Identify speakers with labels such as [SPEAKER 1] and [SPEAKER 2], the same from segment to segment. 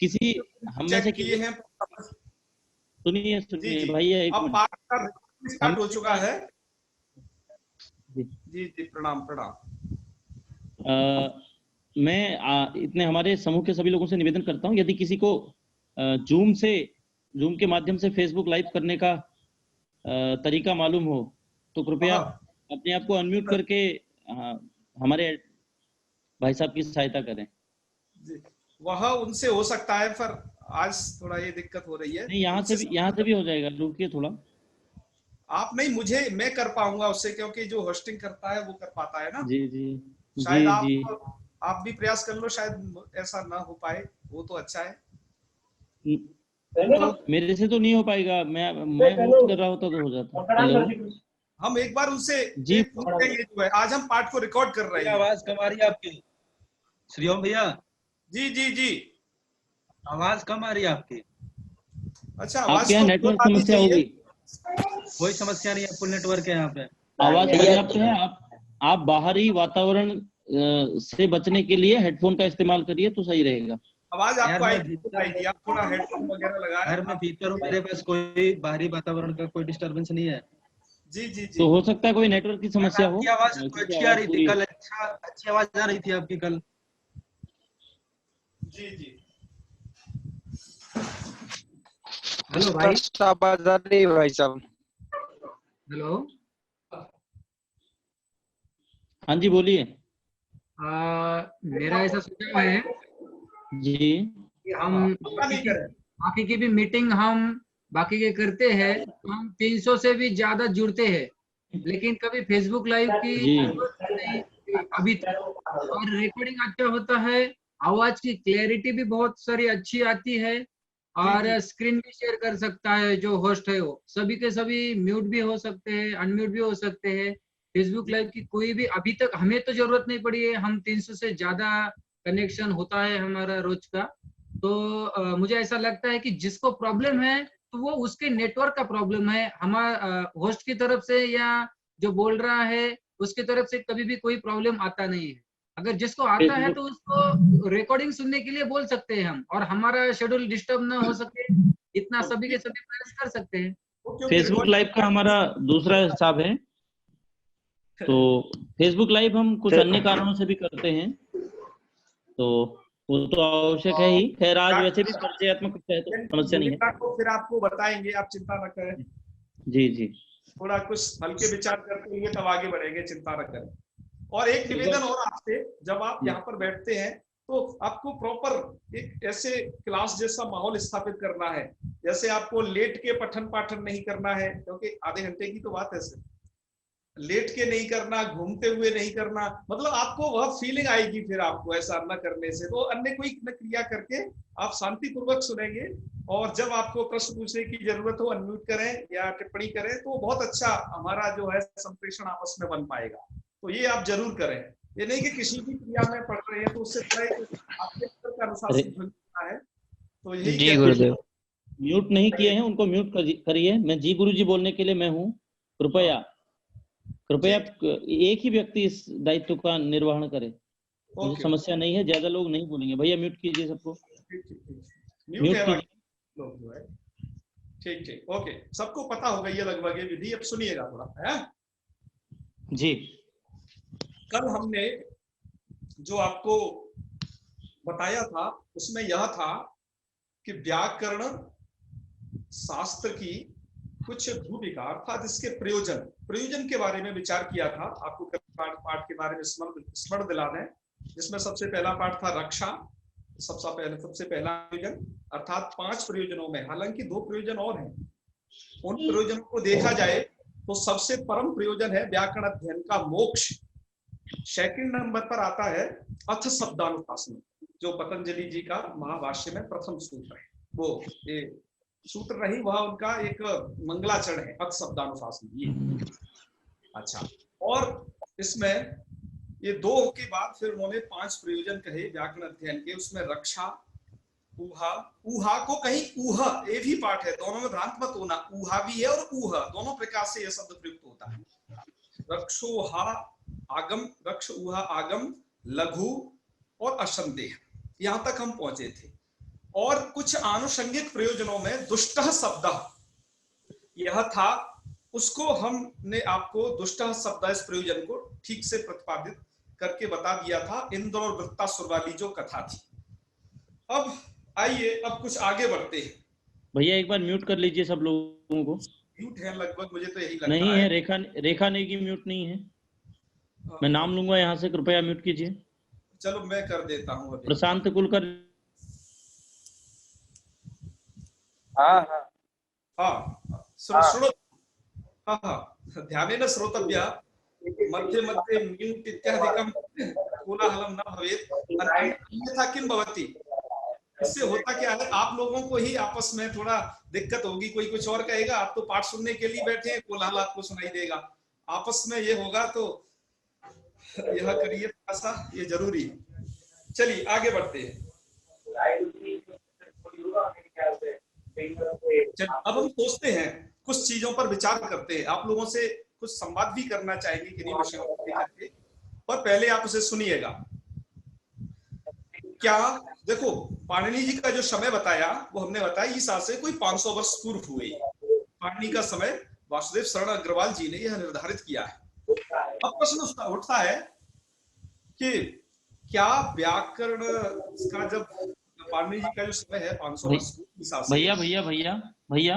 [SPEAKER 1] किसी हम में से
[SPEAKER 2] किए हैं।
[SPEAKER 1] सुनिए
[SPEAKER 2] जी जी
[SPEAKER 1] भैया एक
[SPEAKER 2] अब
[SPEAKER 1] मिनट,
[SPEAKER 2] पाठ का स्टार्ट हो चुका है।
[SPEAKER 1] जी
[SPEAKER 2] जी जी प्रणाम प्रणाम।
[SPEAKER 1] मैं इतने हमारे समूह के सभी लोगों से निवेदन करता हूं, यदि किसी को जूम के माध्यम से फेसबुक लाइव करने का तरीका मालूम हो तो कृपया अपने आप को अनम्यूट करके हमारे भाई साहब की सहायता करें।
[SPEAKER 2] जी वह उनसे हो सकता है, पर आज थोड़ा ये दिक्कत हो रही है।
[SPEAKER 1] नहीं, यहाँ से भी हो जाएगा, रुकिए थोड़ा।
[SPEAKER 2] आप नहीं, मैं कर पाऊंगा उससे, क्योंकि जो होस्टिंग करता है वो कर पाता है ना।
[SPEAKER 1] जी जी
[SPEAKER 2] शायद
[SPEAKER 1] जी जी
[SPEAKER 2] आप भी प्रयास कर लो, शायद ऐसा ना हो पाए, वो तो अच्छा है।
[SPEAKER 1] तो मेरे से तो नहीं हो पाएगा, मैं होस्ट कर रहा होता तो हो जाता। हेलो,
[SPEAKER 2] हम एक बार उनसे
[SPEAKER 1] जी
[SPEAKER 2] पूछते हैं, जो है आज हम पाठ को रिकॉर्ड कर रहे हैं।
[SPEAKER 3] आवाज कम आ रही है आपकी श्रीओम भैया।
[SPEAKER 2] जी जी जी
[SPEAKER 3] आवाज कम आ रही है आपकी।
[SPEAKER 2] अच्छा,
[SPEAKER 1] आपके
[SPEAKER 2] आवाज
[SPEAKER 1] यहाँ
[SPEAKER 2] तो
[SPEAKER 1] नेटवर्क
[SPEAKER 2] आनी
[SPEAKER 1] समस्या
[SPEAKER 2] चाहिए।
[SPEAKER 1] होगी।
[SPEAKER 3] कोई समस्या नहीं है, फुल नेटवर्क है यहाँ पे।
[SPEAKER 1] आवाज पर्याप्त है। आप बाहरी वातावरण से बचने के लिए हेडफोन का इस्तेमाल करिए तो सही रहेगा।
[SPEAKER 2] आवाज
[SPEAKER 3] यार
[SPEAKER 2] आपको
[SPEAKER 3] मैं
[SPEAKER 2] आएगी, आप थोड़ा हेडफोन वगैरह लगाए।
[SPEAKER 3] घर में भीतर हूँ, मेरे पास कोई बाहरी वातावरण का कोई डिस्टरबेंस नहीं है।
[SPEAKER 2] जी जी जी
[SPEAKER 1] तो हो सकता है कोई नेटवर्क की समस्या हो,
[SPEAKER 3] आपकी आवाज
[SPEAKER 1] क्योंकि
[SPEAKER 3] अच्छी आ
[SPEAKER 1] आवाज
[SPEAKER 3] रही थी
[SPEAKER 1] पूरी।
[SPEAKER 3] कल, अच्छी आवाज आ रही थी आपकी कल।
[SPEAKER 2] जी जी
[SPEAKER 3] हेलो भाई,
[SPEAKER 4] आवाज आ रही है भाई साहब।
[SPEAKER 3] हेलो।
[SPEAKER 1] हाँ जी बोलिए।
[SPEAKER 3] मेरा ऐसा सुझाव है
[SPEAKER 1] जी
[SPEAKER 3] कि हम बाकी की भी मीटिंग हम बाकी के करते हैं, तो हम 300 से भी ज्यादा जुड़ते हैं, लेकिन कभी फेसबुक लाइव की
[SPEAKER 1] जी
[SPEAKER 3] नहीं अभी तक। और रिकॉर्डिंग अच्छा होता है, आवाज की क्लैरिटी भी बहुत सारी अच्छी आती है, और स्क्रीन भी शेयर कर सकता है जो होस्ट है, वो सभी के सभी म्यूट भी हो सकते हैं, अनम्यूट भी हो सकते हैं। फेसबुक लाइव की कोई भी अभी तक हमें तो जरूरत नहीं पड़ी है, हम 300 से ज्यादा कनेक्शन होता है हमारा रोज का। तो मुझे ऐसा लगता है कि जिसको प्रॉब्लम है तो वो उसके नेटवर्क का प्रॉब्लम है, हमारा होस्ट की तरफ से या जो बोल रहा है उसकी तरफ से कभी भी कोई प्रॉब्लम आता नहीं है। अगर जिसको आता है तो उसको रिकॉर्डिंग सुनने के लिए बोल सकते हैं हम, और हमारा शेड्यूल डिस्टर्ब ना हो सके, इतना सभी के सभी प्रयास कर सकते हैं।
[SPEAKER 1] फेसबुक लाइव का हमारा दूसरा हिसाब है, तो फेसबुक लाइव हम कुछ अन्य कारणों से भी करते हैं, तो वो तो आवश्यक है ही। खैर आज वैसे भी परिचयात्मक है तो समस्या नहीं है।
[SPEAKER 2] तो फिर आपको बताएंगे, आप चिंता न करें।
[SPEAKER 1] जी जी
[SPEAKER 2] थोड़ा कुछ हल्के विचार करते हुए तब आगे बढ़ेंगे, चिंता न करें। और एक निवेदन और आपसे, जब आप यहाँ पर बैठते हैं तो आपको प्रॉपर एक ऐसे क्लास जैसा माहौल स्थापित करना है, जैसे आपको लेट के पठन पाठन नहीं करना है, क्योंकि आधे घंटे की तो बात है, लेट के नहीं करना, घूमते हुए नहीं करना, मतलब आपको वह फीलिंग आएगी फिर आपको ऐसा न करने से। तो अन्य कोई न क्रिया करके आप शांतिपूर्वक सुनेंगे, और जब आपको प्रश्न पूछने की जरूरत हो अनम्यूट करें या टिप्पणी करें, तो बहुत अच्छा हमारा जो है संप्रेषण आपस में बन पाएगा। तो ये आप जरूर करें। ये नहीं कि किसी भी क्रिया में पढ़ रहे हैं तो उससे आपके अंदर का अनुशासन भंग है। तो यही
[SPEAKER 4] जी गुरुदेव।
[SPEAKER 1] म्यूट नहीं किए हैं उनको म्यूट करिए। मैं जी गुरु जी बोलने के लिए मैं हूँ। कृपया एक ही व्यक्ति इस दायित्व का निर्वहन करे। मुझे समस्या नहीं है, ज्यादा लोग नहीं बोलेंगे। भैया म्यूट कीजिए सबको, म्यूट कीजिए।
[SPEAKER 2] ठीक ठीक ओके, सबको पता होगा ये लगभग ये विधि। अब सुनिएगा थोड़ा है
[SPEAKER 1] जी।
[SPEAKER 2] कल हमने जो आपको बताया था उसमें यह था कि व्याकरण शास्त्र की कुछ भूमिका अर्थात इसके प्रयोजन के बारे में विचार किया था। आपको पाठ के बारे में स्मरण दिला दें, जिसमें सबसे पहला पाठ था रक्षा। सबसे पहला प्रयोजन अर्थात 5 प्रयोजनों में, हालांकि 2 प्रयोजन और हैं, उन प्रयोजनों को देखा जाए तो सबसे परम प्रयोजन है व्याकरण अध्ययन का मोक्ष। सेकंड नंबर पर आता है अथ शब्दानुशासन, जो पतंजलि जी का महाभाष्य में प्रथम सूत्र है। वो ये सूत्र नहीं, वह उनका एक मंगलाचरण है, अथ शब्दानुशासन ये। अच्छा, और इसमें ये 2 के बाद फिर उन्होंने 5 प्रयोजन कहे व्याकरण अध्ययन के। उसमें रक्षा, ऊहा, ऊहा को कहीं ऊह ये भी पाठ है, दोनों में भ्रांत मत होना, ऊहा भी है और ऊह दोनों प्रकार से यह शब्द प्रयुक्त होता है। रक्षोहा आगम, रक्ष ऊहा आगम, लघु और असंदेह, यहां तक हम पहुंचे थे। और कुछ आनुषंगिक प्रयोजनों में दुष्टः शब्दः यह था, उसको हमने आपको दुष्टः शब्द इस प्रयोजन को ठीक से प्रतिपादित करके बता दिया था। इंद्र और वृत्तासुर वाली जो कथा थी। अब आइए अब कुछ आगे बढ़ते हैं।
[SPEAKER 1] भैया एक बार म्यूट कर लीजिए सब लोगों को।
[SPEAKER 2] म्यूट है लगभग, मुझे तो यही लगता
[SPEAKER 1] नहीं
[SPEAKER 2] है।
[SPEAKER 1] है, रेखा नेगी म्यूट नहीं है। मैं नाम लूंगा यहाँ से, कृपया म्यूट कीजिए।
[SPEAKER 2] चलो मैं कर देता हूँ अभी।
[SPEAKER 1] प्रशांत कुलकर।
[SPEAKER 4] हाँ हाँ
[SPEAKER 2] हाँ सुनो, हाँ हाँ ध्यानेन श्रोतव्य मध्ये मध्ये म्यूट इत्यादिकं कोलाहलं न भवेत्, अन्यथा किं भवति। इससे होता क्या है, आप लोगों को ही आपस में थोड़ा दिक्कत होगी। कोई कुछ और कहेगा, आप तो पाठ सुनने के लिए बैठे हैं, कोलाहल आपको सुनाई देगा। आपस में ये होगा तो यह करिए थोड़ा सा, ये जरूरी है। चलिए आगे बढ़ते हैं। अब हम सोचते हैं, कुछ चीजों पर विचार करते हैं, आप लोगों से कुछ संवाद भी करना चाहेंगे किन्हीं विषयों को लेकर के। पर पहले आप उसे सुनिएगा। क्या देखो, पाणिनि जी का जो समय बताया वो हमने बताया ईसा से कोई 500 वर्ष पूर्व हुए। पाणिनि का समय वासुदेव शरण अग्रवाल जी ने यह निर्धारित किया है। अब प्रश्न उठता है कि क्या व्याकरण का, जब पाणिनि जी का जो समय है 500 वर्ष ईसा से।
[SPEAKER 1] भैया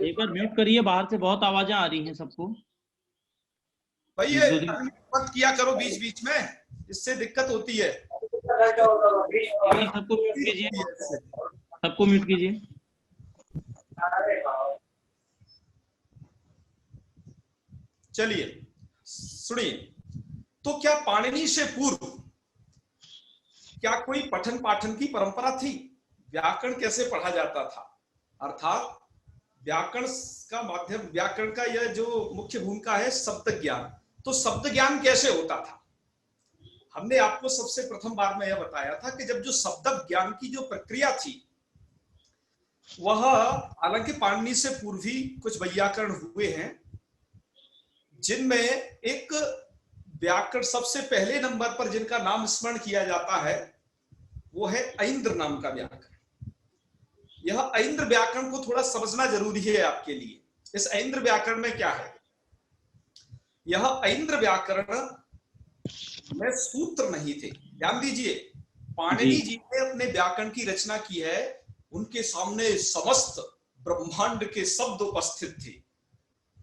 [SPEAKER 1] एक बार म्यूट करिए, बाहर से बहुत आवाजें आ रही हैं सबको।
[SPEAKER 2] भाई ये मत किया करो बीच बीच में, इससे दिक्कत होती है।
[SPEAKER 1] सबको म्यूट कीजिए, सबको म्यूट कीजिए।
[SPEAKER 2] चलिए सुनिए, तो क्या पाणिनि से पूर्व क्या कोई पठन पाठन की परंपरा थी? व्याकरण कैसे पढ़ा जाता था? अर्थात व्याकरण का माध्यम, व्याकरण का यह जो मुख्य भूमिका है शब्द ज्ञान, तो शब्द ज्ञान कैसे होता था? हमने आपको सबसे प्रथम बार में यह बताया था कि जब जो शब्द ज्ञान की जो प्रक्रिया थी, वह हालांकि पाणिनि से पूर्व ही कुछ वैयाकरण हुए हैं, जिनमें एक व्याकरण सबसे पहले नंबर पर जिनका नाम स्मरण किया जाता है वो है ऐन्द्र नाम का व्याकरण। यह ऐन्द्र व्याकरण को थोड़ा समझना जरूरी है आपके लिए। इस ऐन्द्र व्याकरण में क्या है? यह ऐन्द्र व्याकरण में सूत्र नहीं थे। ध्यान दीजिए, पाणिनि जी ने अपने व्याकरण की रचना की है, उनके सामने समस्त ब्रह्मांड के शब्द उपस्थित थे।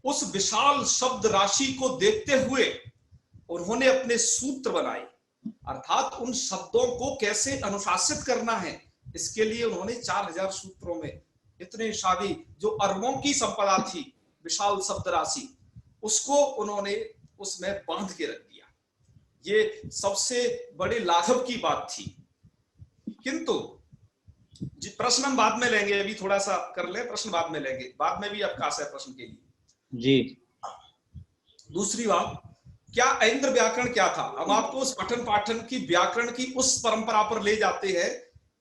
[SPEAKER 2] उस विशाल शब्द राशि को देखते हुए उन्होंने अपने सूत्र बनाए, अर्थात उन शब्दों को कैसे अनुशासित करना है, इसके लिए उन्होंने 4000 सूत्रों में इतने सारी जो अरबों की संपदा थी, विशाल शब्द राशि, उसको उन्होंने उसमें बांध के रख दिया। ये सबसे बड़े लाघव की बात थी। किंतु प्रश्न हम बाद में लेंगे, अभी थोड़ा सा कर ले, प्रश्न बाद में लेंगे, बाद में भी अवकाश है प्रश्न के लिए
[SPEAKER 1] जी।
[SPEAKER 2] दूसरी बात, क्या ऐन्द्र व्याकरण क्या था? हम आपको उस पठन पाठन की व्याकरण की उस परंपरा पर ले जाते हैं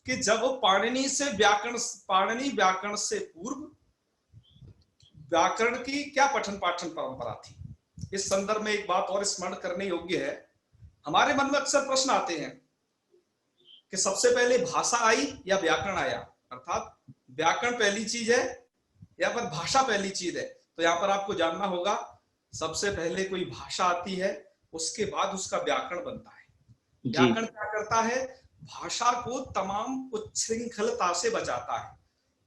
[SPEAKER 2] कि जब पाणिनि व्याकरण से पूर्व व्याकरण की क्या पठन पाठन परंपरा थी। इस संदर्भ में एक बात और स्मरण करने योग्य है। हमारे मन में अक्सर प्रश्न आते हैं कि सबसे पहले भाषा आई या व्याकरण आया, अर्थात व्याकरण पहली चीज है या फिर भाषा पहली चीज है। तो यहाँ पर आपको जानना होगा, सबसे पहले कोई भाषा आती है, उसके बाद उसका व्याकरण बनता है। व्याकरण क्या करता है? भाषा को तमाम उच्छृंखलता से बचाता है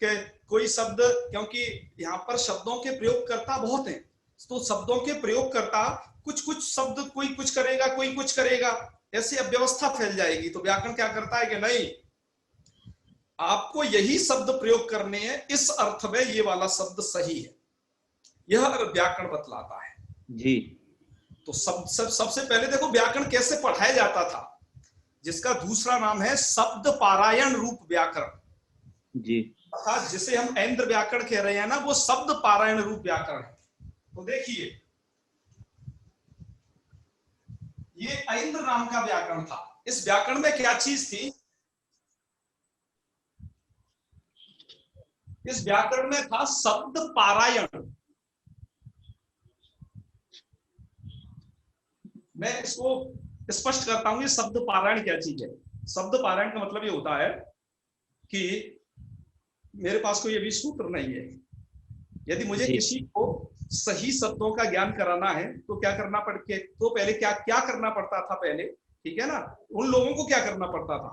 [SPEAKER 2] कि कोई शब्द, क्योंकि यहाँ पर शब्दों के प्रयोगकर्ता बहुत हैं, तो शब्दों के प्रयोगकर्ता कुछ शब्द कोई कुछ करेगा, कोई कुछ करेगा, ऐसे अव्यवस्था फैल जाएगी। तो व्याकरण क्या करता है कि नहीं, आपको यही शब्द प्रयोग करने हैं, इस अर्थ में ये वाला शब्द सही है, यह व्याकरण बतलाता है
[SPEAKER 1] जी।
[SPEAKER 2] तो सबसे पहले देखो व्याकरण कैसे पढ़ाया जाता था, जिसका दूसरा नाम है शब्द पारायण रूप व्याकरण जी, अर्थात जिसे हम ऐन्द्र व्याकरण कह रहे हैं ना, वो शब्द पारायण रूप व्याकरण है। तो देखिए, ये ऐन्द्र नाम का व्याकरण था। इस व्याकरण में क्या चीज थी? इस व्याकरण में था शब्द पारायण। मैं इसको स्पष्ट करता हूं, ये शब्द पारायण क्या चीज है। शब्द पारायण का मतलब ये होता है कि मेरे पास कोई अभी सूत्र नहीं है, यदि मुझे किसी को सही शब्दों का ज्ञान कराना है तो क्या करना पड़े, तो पहले क्या क्या करना पड़ता था पहले, ठीक है ना, उन लोगों को क्या करना पड़ता था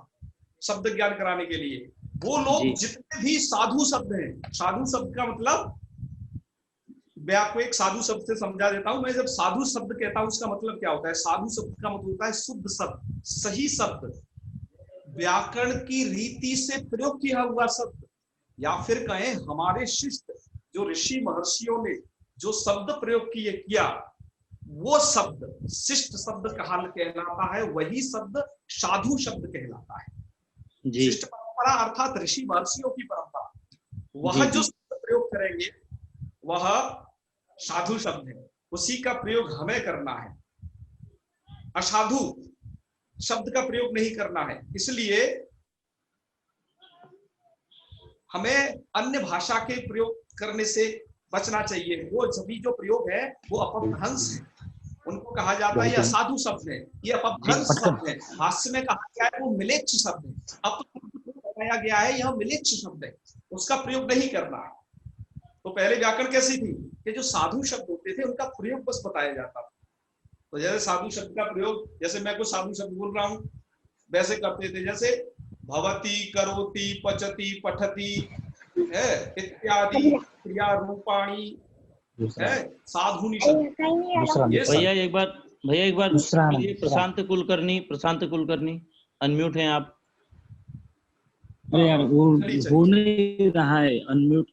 [SPEAKER 2] शब्द ज्ञान कराने के लिए, वो लोग जितने भी साधु शब्द हैं, साधु शब्द का मतलब मैं आपको एक साधु शब्द से समझा देता हूं। मैं जब साधु शब्द कहता हूं उसका मतलब क्या होता है, साधु शब्द का मतलब होता है शुद्ध शब्द, सही शब्द, व्याकरण की रीति से प्रयोग किया हुआ शब्द, या फिर कहें हमारे शिष्ट जो ऋषि महर्षियों ने जो शब्द प्रयोग किया वो शब्द शिष्ट शब्द कहलाता है, वही शब्द साधु शब्द कहलाता है। शिष्ट परंपरा अर्थात ऋषि महर्षियों की परंपरा, वह जो शब्द प्रयोग करेंगे वह साधु शब्द है, उसी का प्रयोग हमें करना है, असाधु शब्द का प्रयोग नहीं करना है। इसलिए हमें अन्य भाषा के प्रयोग करने से बचना चाहिए। वो सभी जो प्रयोग है वो अपभ्रंश है, उनको कहा जाता है ये असाधु शब्द है, ये अपभ्रंश शब्द है। भाष्य में कहा गया है वो मिलेच्छ शब्द है, अब बताया गया है यह मिलेच्छ शब्द है, उसका प्रयोग नहीं करना है। तो पहले व्याकरण कैसी थी कि जो साधु शब्द होते थे उनका प्रयोग बस बताया जाता था। तो जैसे साधु शब्द का प्रयोग, जैसे मैं कुछ साधु शब्द बोल रहा हूं वैसे करते थे, जैसे भवती, करोति, पचति, पठति है इत्यादि क्रिया रूपाणी है साधुनी शब्द।
[SPEAKER 1] भैया एक बार प्रशांत कुलकर्णी अनम्यूट हैं आप।
[SPEAKER 5] अरे यार वो हो नहीं रहा है अनम्यूट।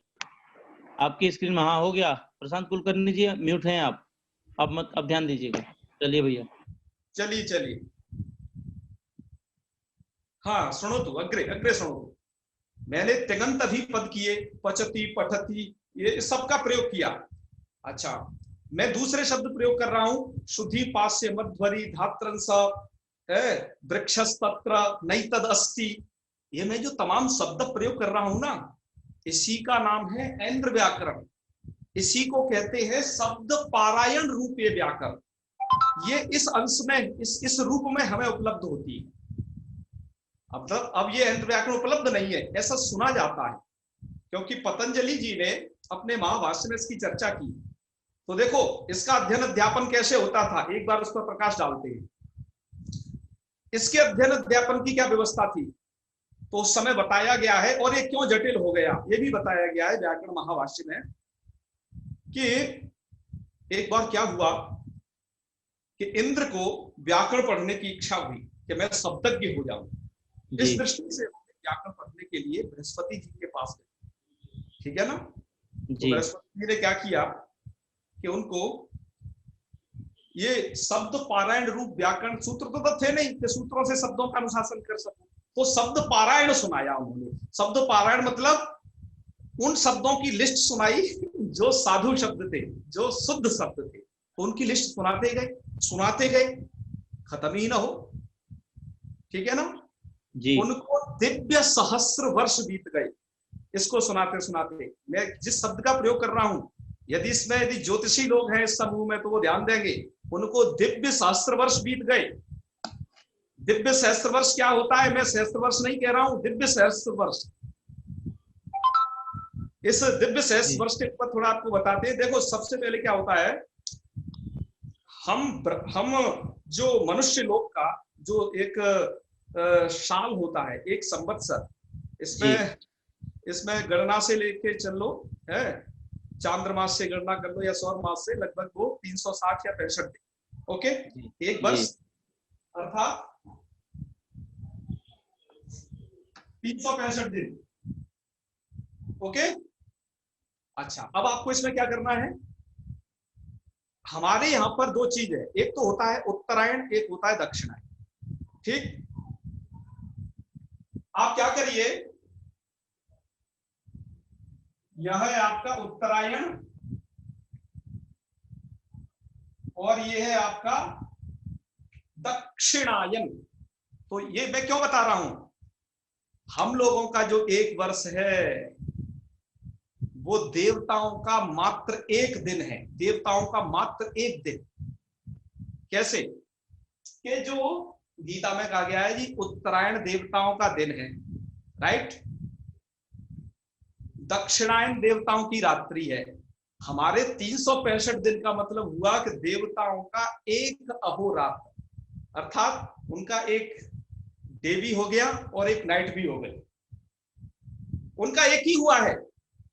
[SPEAKER 1] आपकी स्क्रीन में हाँ हो गया। प्रशांत कुलकर्णी जी म्यूट हैं आप, अब ध्यान दीजिएगा। चलिए भैया,
[SPEAKER 2] चलिए हाँ सुनो तो, अग्रे सुनो तो। मैंने तिङन्त पद किए, पचती, पठती, ये सबका प्रयोग किया। अच्छा, मैं दूसरे शब्द प्रयोग कर रहा हूं, शुद्धि, पास्य, मध्वरी, धात्रंस है, वृक्षस्तत्र, नैतद अस्ति, ये मैं जो तमाम शब्द प्रयोग कर रहा हूं ना, इसी का नाम है ऐन्द्र व्याकरण। इसी को कहते हैं शब्द पारायण रूपीय व्याकरण। ये इस अंश में इस रूप में हमें उपलब्ध होती है। अब ये ऐन्द्र व्याकरण उपलब्ध नहीं है ऐसा सुना जाता है, क्योंकि पतंजलि जी ने अपने महाभाष्य में इसकी चर्चा की। तो देखो इसका अध्ययन अध्यापन कैसे होता था, एक बार उस पर प्रकाश डालते हैं। इसके अध्ययन अध्यापन की क्या व्यवस्था थी, तो उस समय बताया गया है, और ये क्यों जटिल हो गया ये भी बताया गया है व्याकरण महाभाष्य में, कि एक बार क्या हुआ कि इंद्र को व्याकरण पढ़ने की इच्छा हुई कि मैं शब्दज्ञ हो जाऊं। इस दृष्टि से व्याकरण पढ़ने के लिए बृहस्पति जी के पास गए, ठीक है ना। तो बृहस्पति जी ने क्या किया कि उनको ये शब्द पारायण रूप व्याकरण, सूत्र तो थे नहीं कि सूत्रों से शब्दों का अनुशासन कर सकूं, तो शब्द पारायण सुनाया उन्होंने। शब्द पारायण मतलब उन शब्दों की लिस्ट सुनाई जो साधु शब्द थे, जो शुद्ध शब्द थे, उनकी लिस्ट सुनाते गए, खत्म ही ना हो, ठीक है ना जी। उनको दिव्य सहस्र वर्ष बीत गए इसको सुनाते सुनाते। मैं जिस शब्द का प्रयोग कर रहा हूं, यदि ज्योतिषी लोग हैं इस समूह में तो वो ध्यान देंगे, उनको दिव्य सहस्र वर्ष बीत गए। दिव्य सहस्त्र वर्ष क्या होता है, मैं सहस्त्र वर्ष नहीं कह रहा हूं, दिव्य सहस्त्र वर्ष। इस दिव्य सहस्त्र वर्ष के ऊपर थोड़ा आपको बताते हैं। देखो सबसे पहले क्या होता है, हम जो मनुष्य लोक का जो एक साल होता है, एक संवत्सर, इसमें गणना से लेके चलो है, चांद्रमास से गणना कर लो या सौर मास से, लगभग वो 360 या 65 दिन, ओके। एक वर्ष अर्थात 365 दिन, ओके। अच्छा, अब आपको इसमें क्या करना है, हमारे यहां पर दो चीज है, एक तो होता है उत्तरायण, एक होता है दक्षिणायन, ठीक। आप क्या करिए, यह है आपका उत्तरायण और ये है आपका दक्षिणायन। तो ये मैं क्यों बता रहा हूं, हम लोगों का जो एक वर्ष है वो देवताओं का मात्र एक दिन है, देवताओं का मात्र एक दिन। कैसे कि जो गीता में कहा गया है जी उत्तरायण देवताओं का दिन है, राइट, दक्षिणायन देवताओं की रात्रि है। हमारे 365 दिन का मतलब हुआ कि देवताओं का एक अहोरात्र, अर्थात उनका एक डे भी हो गया और एक नाइट भी हो गई, उनका एक ही हुआ है।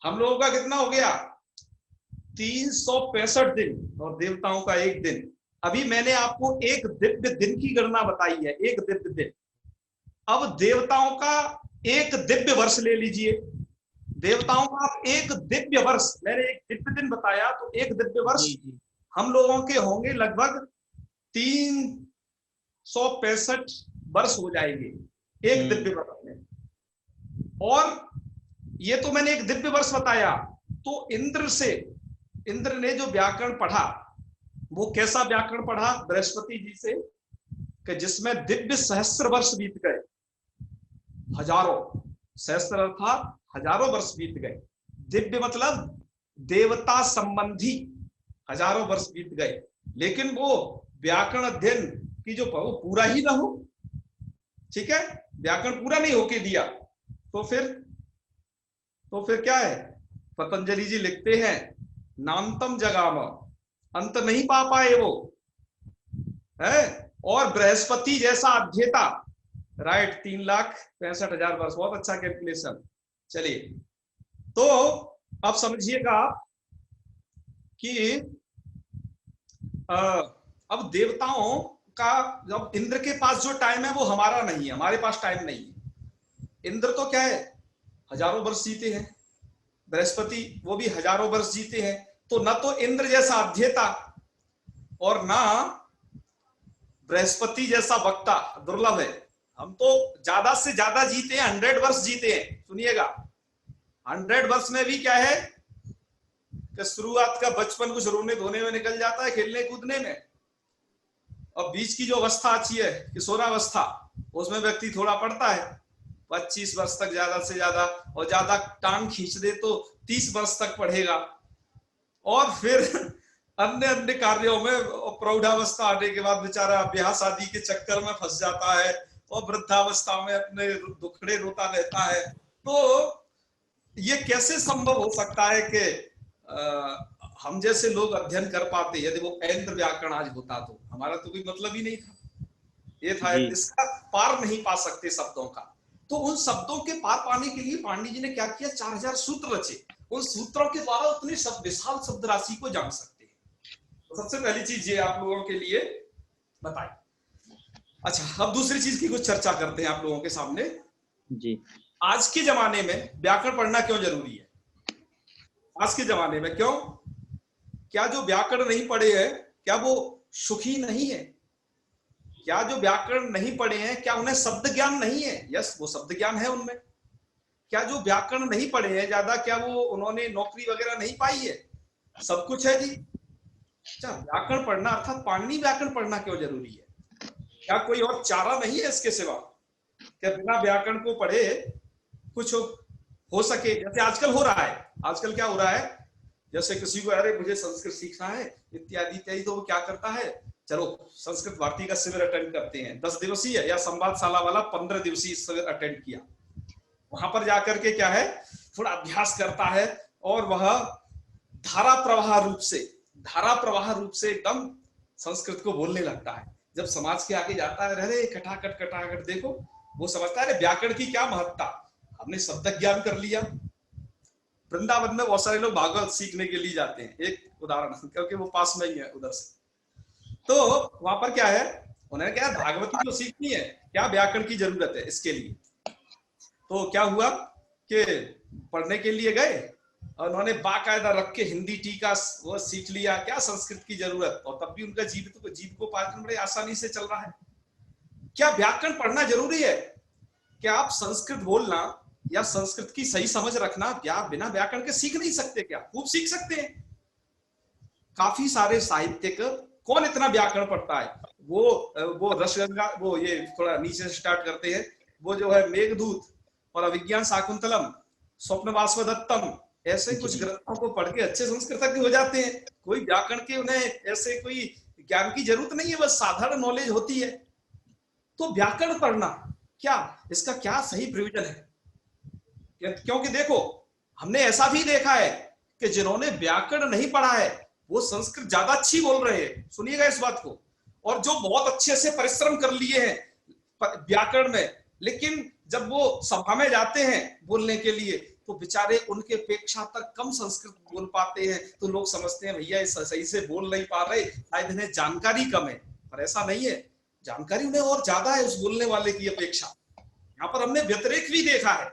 [SPEAKER 2] हम लोगों का कितना हो गया? 365 दिन और देवताओं का एक दिन। अभी मैंने आपको एक दिव्य दिन की गणना बताई है, एक दिव्य दिन। अब देवताओं का एक दिव्य वर्ष ले लीजिए, देवताओं का एक दिव्य वर्ष, मैंने एक दिव्य दिन बताया, तो एक दिव्य वर्ष हम लोगों के होंगे लगभग 365 वर्ष हो जाएंगे एक दिव्य वर्ष में। और ये तो मैंने एक दिव्य वर्ष बताया। तो इंद्र ने जो व्याकरण पढ़ा, वो कैसा व्याकरण पढ़ा? बृहस्पति जी से, कि जिसमें दिव्य सहस्त्र वर्ष बीत गए, हजारों, सहस्त्र अर्थात हजारों वर्ष बीत गए। दिव्य मतलब देवता संबंधी हजारों वर्ष बीत गए, लेकिन वो व्याकरण अध्ययन की जो पूरा ही ना हो, ठीक है, व्याकरण पूरा नहीं होके दिया, तो फिर क्या है? पतंजलि जी लिखते हैं नान्तम जगाम, अंत नहीं पा पाए वो है। और बृहस्पति जैसा अध्येता, राइट, 3,65,000 वर्ष, बहुत अच्छा कैलकुलेशन। चलिए, तो अब समझिएगा कि अब देवताओं का, जब इंद्र के पास जो टाइम है वो हमारा नहीं है, हमारे पास टाइम नहीं है। इंद्र तो क्या है, हजारों वर्ष जीते हैं, बृहस्पति वो भी हजारों वर्ष जीते हैं। तो न तो इंद्र जैसा अध्येता और ना बृहस्पति जैसा वक्ता, दुर्लभ है। हम तो ज्यादा से ज्यादा जीते हैं, 100 वर्ष जीते हैं। सुनिएगा, 100 वर्ष में भी क्या है कि शुरुआत का बचपन कुछ रोने धोने में निकल जाता है, खेलने कूदने में, और बीच की जो अवस्था अच्छी है किशोरावस्था, उसमें व्यक्ति थोड़ा पढ़ता है 25 वर्ष तक ज्यादा से ज्यादा, और ज्यादा टांग खींच दे तो 30 वर्ष तक पढ़ेगा। और फिर अन्य अन्य कार्यों में प्रौढ़ावस्था आने के बाद बेचारा ब्याह शादी के चक्कर में फंस जाता है, और वृद्धावस्था में अपने दुखड़े रोता रहता है। तो ये कैसे संभव हो सकता है कि हम जैसे लोग अध्ययन कर पाते? यदि वो ऐन्द्र व्याकरण आज होता तो हमारा तो कोई मतलब ही नहीं था। ये था, इसका पार नहीं पा सकते शब्दों का। तो उन शब्दों के पार पाने के लिए पांडे जी ने क्या किया? 4000 सूत्र रचे। उन सूत्रों के द्वारा उतनी विशाल शब्द राशि को जान सकते हैं। तो सबसे पहली चीज ये आप लोगों के लिए बताएं। अच्छा, अब दूसरी चीज की कुछ चर्चा करते हैं आप लोगों के सामने
[SPEAKER 1] जी।
[SPEAKER 2] आज के जमाने में व्याकरण पढ़ना क्यों जरूरी है? आज के जमाने में क्यों? क्या जो व्याकरण नहीं पढ़े हैं, क्या वो सुखी नहीं है? क्या जो व्याकरण नहीं पढ़े हैं, क्या उन्हें शब्द ज्ञान नहीं है? यस, वो शब्द ज्ञान है उनमें। क्या जो व्याकरण नहीं पढ़े हैं ज्यादा, क्या वो उन्होंने नौकरी वगैरह नहीं पाई है? सब कुछ है जी। अच्छा, व्याकरण पढ़ना अर्थात पाणिनि व्याकरण पढ़ना क्यों जरूरी है? क्या कोई और चारा नहीं है इसके सिवा? क्या बिना व्याकरण को पढ़े कुछ हो सके? जैसे आजकल हो रहा है। आजकल क्या हो रहा है, जैसे किसी को अरे मुझे संस्कृत सीखना है इत्यादि इत्यादि, तो वो क्या करता है, चलो संस्कृत भारती का शिविर अटेंड करते हैं, 10 दिवसीय या संवादशाला वाला 15 दिवसीय शिविर अटेंड किया। वहां पर जाकर के क्या है, थोड़ा अभ्यास करता है, और वह धारा प्रवाह रूप से एकदम संस्कृत को बोलने लगता है। जब समाज के आगे जाता है, अरे खटाखट देखो, वो समझता है व्याकरण की क्या महत्ता, हमने शब्द ज्ञान कर लिया। वृंदावन में बहुत सारे लोग भागवत सीखने के लिए जाते हैं, एक उदाहरण, क्योंकि वो पास में ही है उधर से। तो वहां पर क्या है, उन्हें क्या भागवती तो सीखनी है, क्या व्याकरण की जरूरत है इसके लिए। तो क्या हुआ कि पढ़ने के लिए गए और उन्होंने बाकायदा रख के हिंदी टीका वो सीख लिया, क्या संस्कृत की जरूरत, और तब भी उनका जीविकोपार्जन बड़े आसानी से चल रहा है। क्या व्याकरण पढ़ना जरूरी है? क्या आप संस्कृत बोलना या संस्कृत की सही समझ रखना क्या बिना व्याकरण के सीख नहीं सकते? क्या खूब सीख सकते हैं। काफी सारे साहित्यिक, कौन इतना व्याकरण पढ़ता है? वो रसगंगा, वो ये थोड़ा नीचे से स्टार्ट करते हैं, वो जो है मेघदूत और अभिज्ञान शाकुंतलम, स्वप्नवासवदत्तम, ऐसे कुछ ग्रंथों को पढ़ के अच्छे संस्कृतज्ञ हो जाते हैं। कोई व्याकरण के उन्हें ऐसे कोई ज्ञान की जरूरत नहीं है, बस साधारण नॉलेज होती है। तो व्याकरण पढ़ना क्या, इसका क्या सही प्रयोजन है? क्योंकि देखो हमने ऐसा भी देखा है कि जिन्होंने व्याकरण नहीं पढ़ा है वो संस्कृत ज्यादा अच्छी बोल रहे हैं, सुनिएगा इस बात को, और जो बहुत अच्छे से परिश्रम कर लिए हैं व्याकरण में, लेकिन जब वो सभा में जाते हैं बोलने के लिए तो बेचारे उनके अपेक्षा तक कम संस्कृत बोल पाते हैं, तो लोग समझते हैं भैया सही से बोल नहीं पा रहे, शायद इन्हें जानकारी कम है, पर ऐसा नहीं है, जानकारी उन्हें और ज्यादा है उस बोलने वाले की अपेक्षा। यहाँ पर हमने व्यतिरेक भी देखा है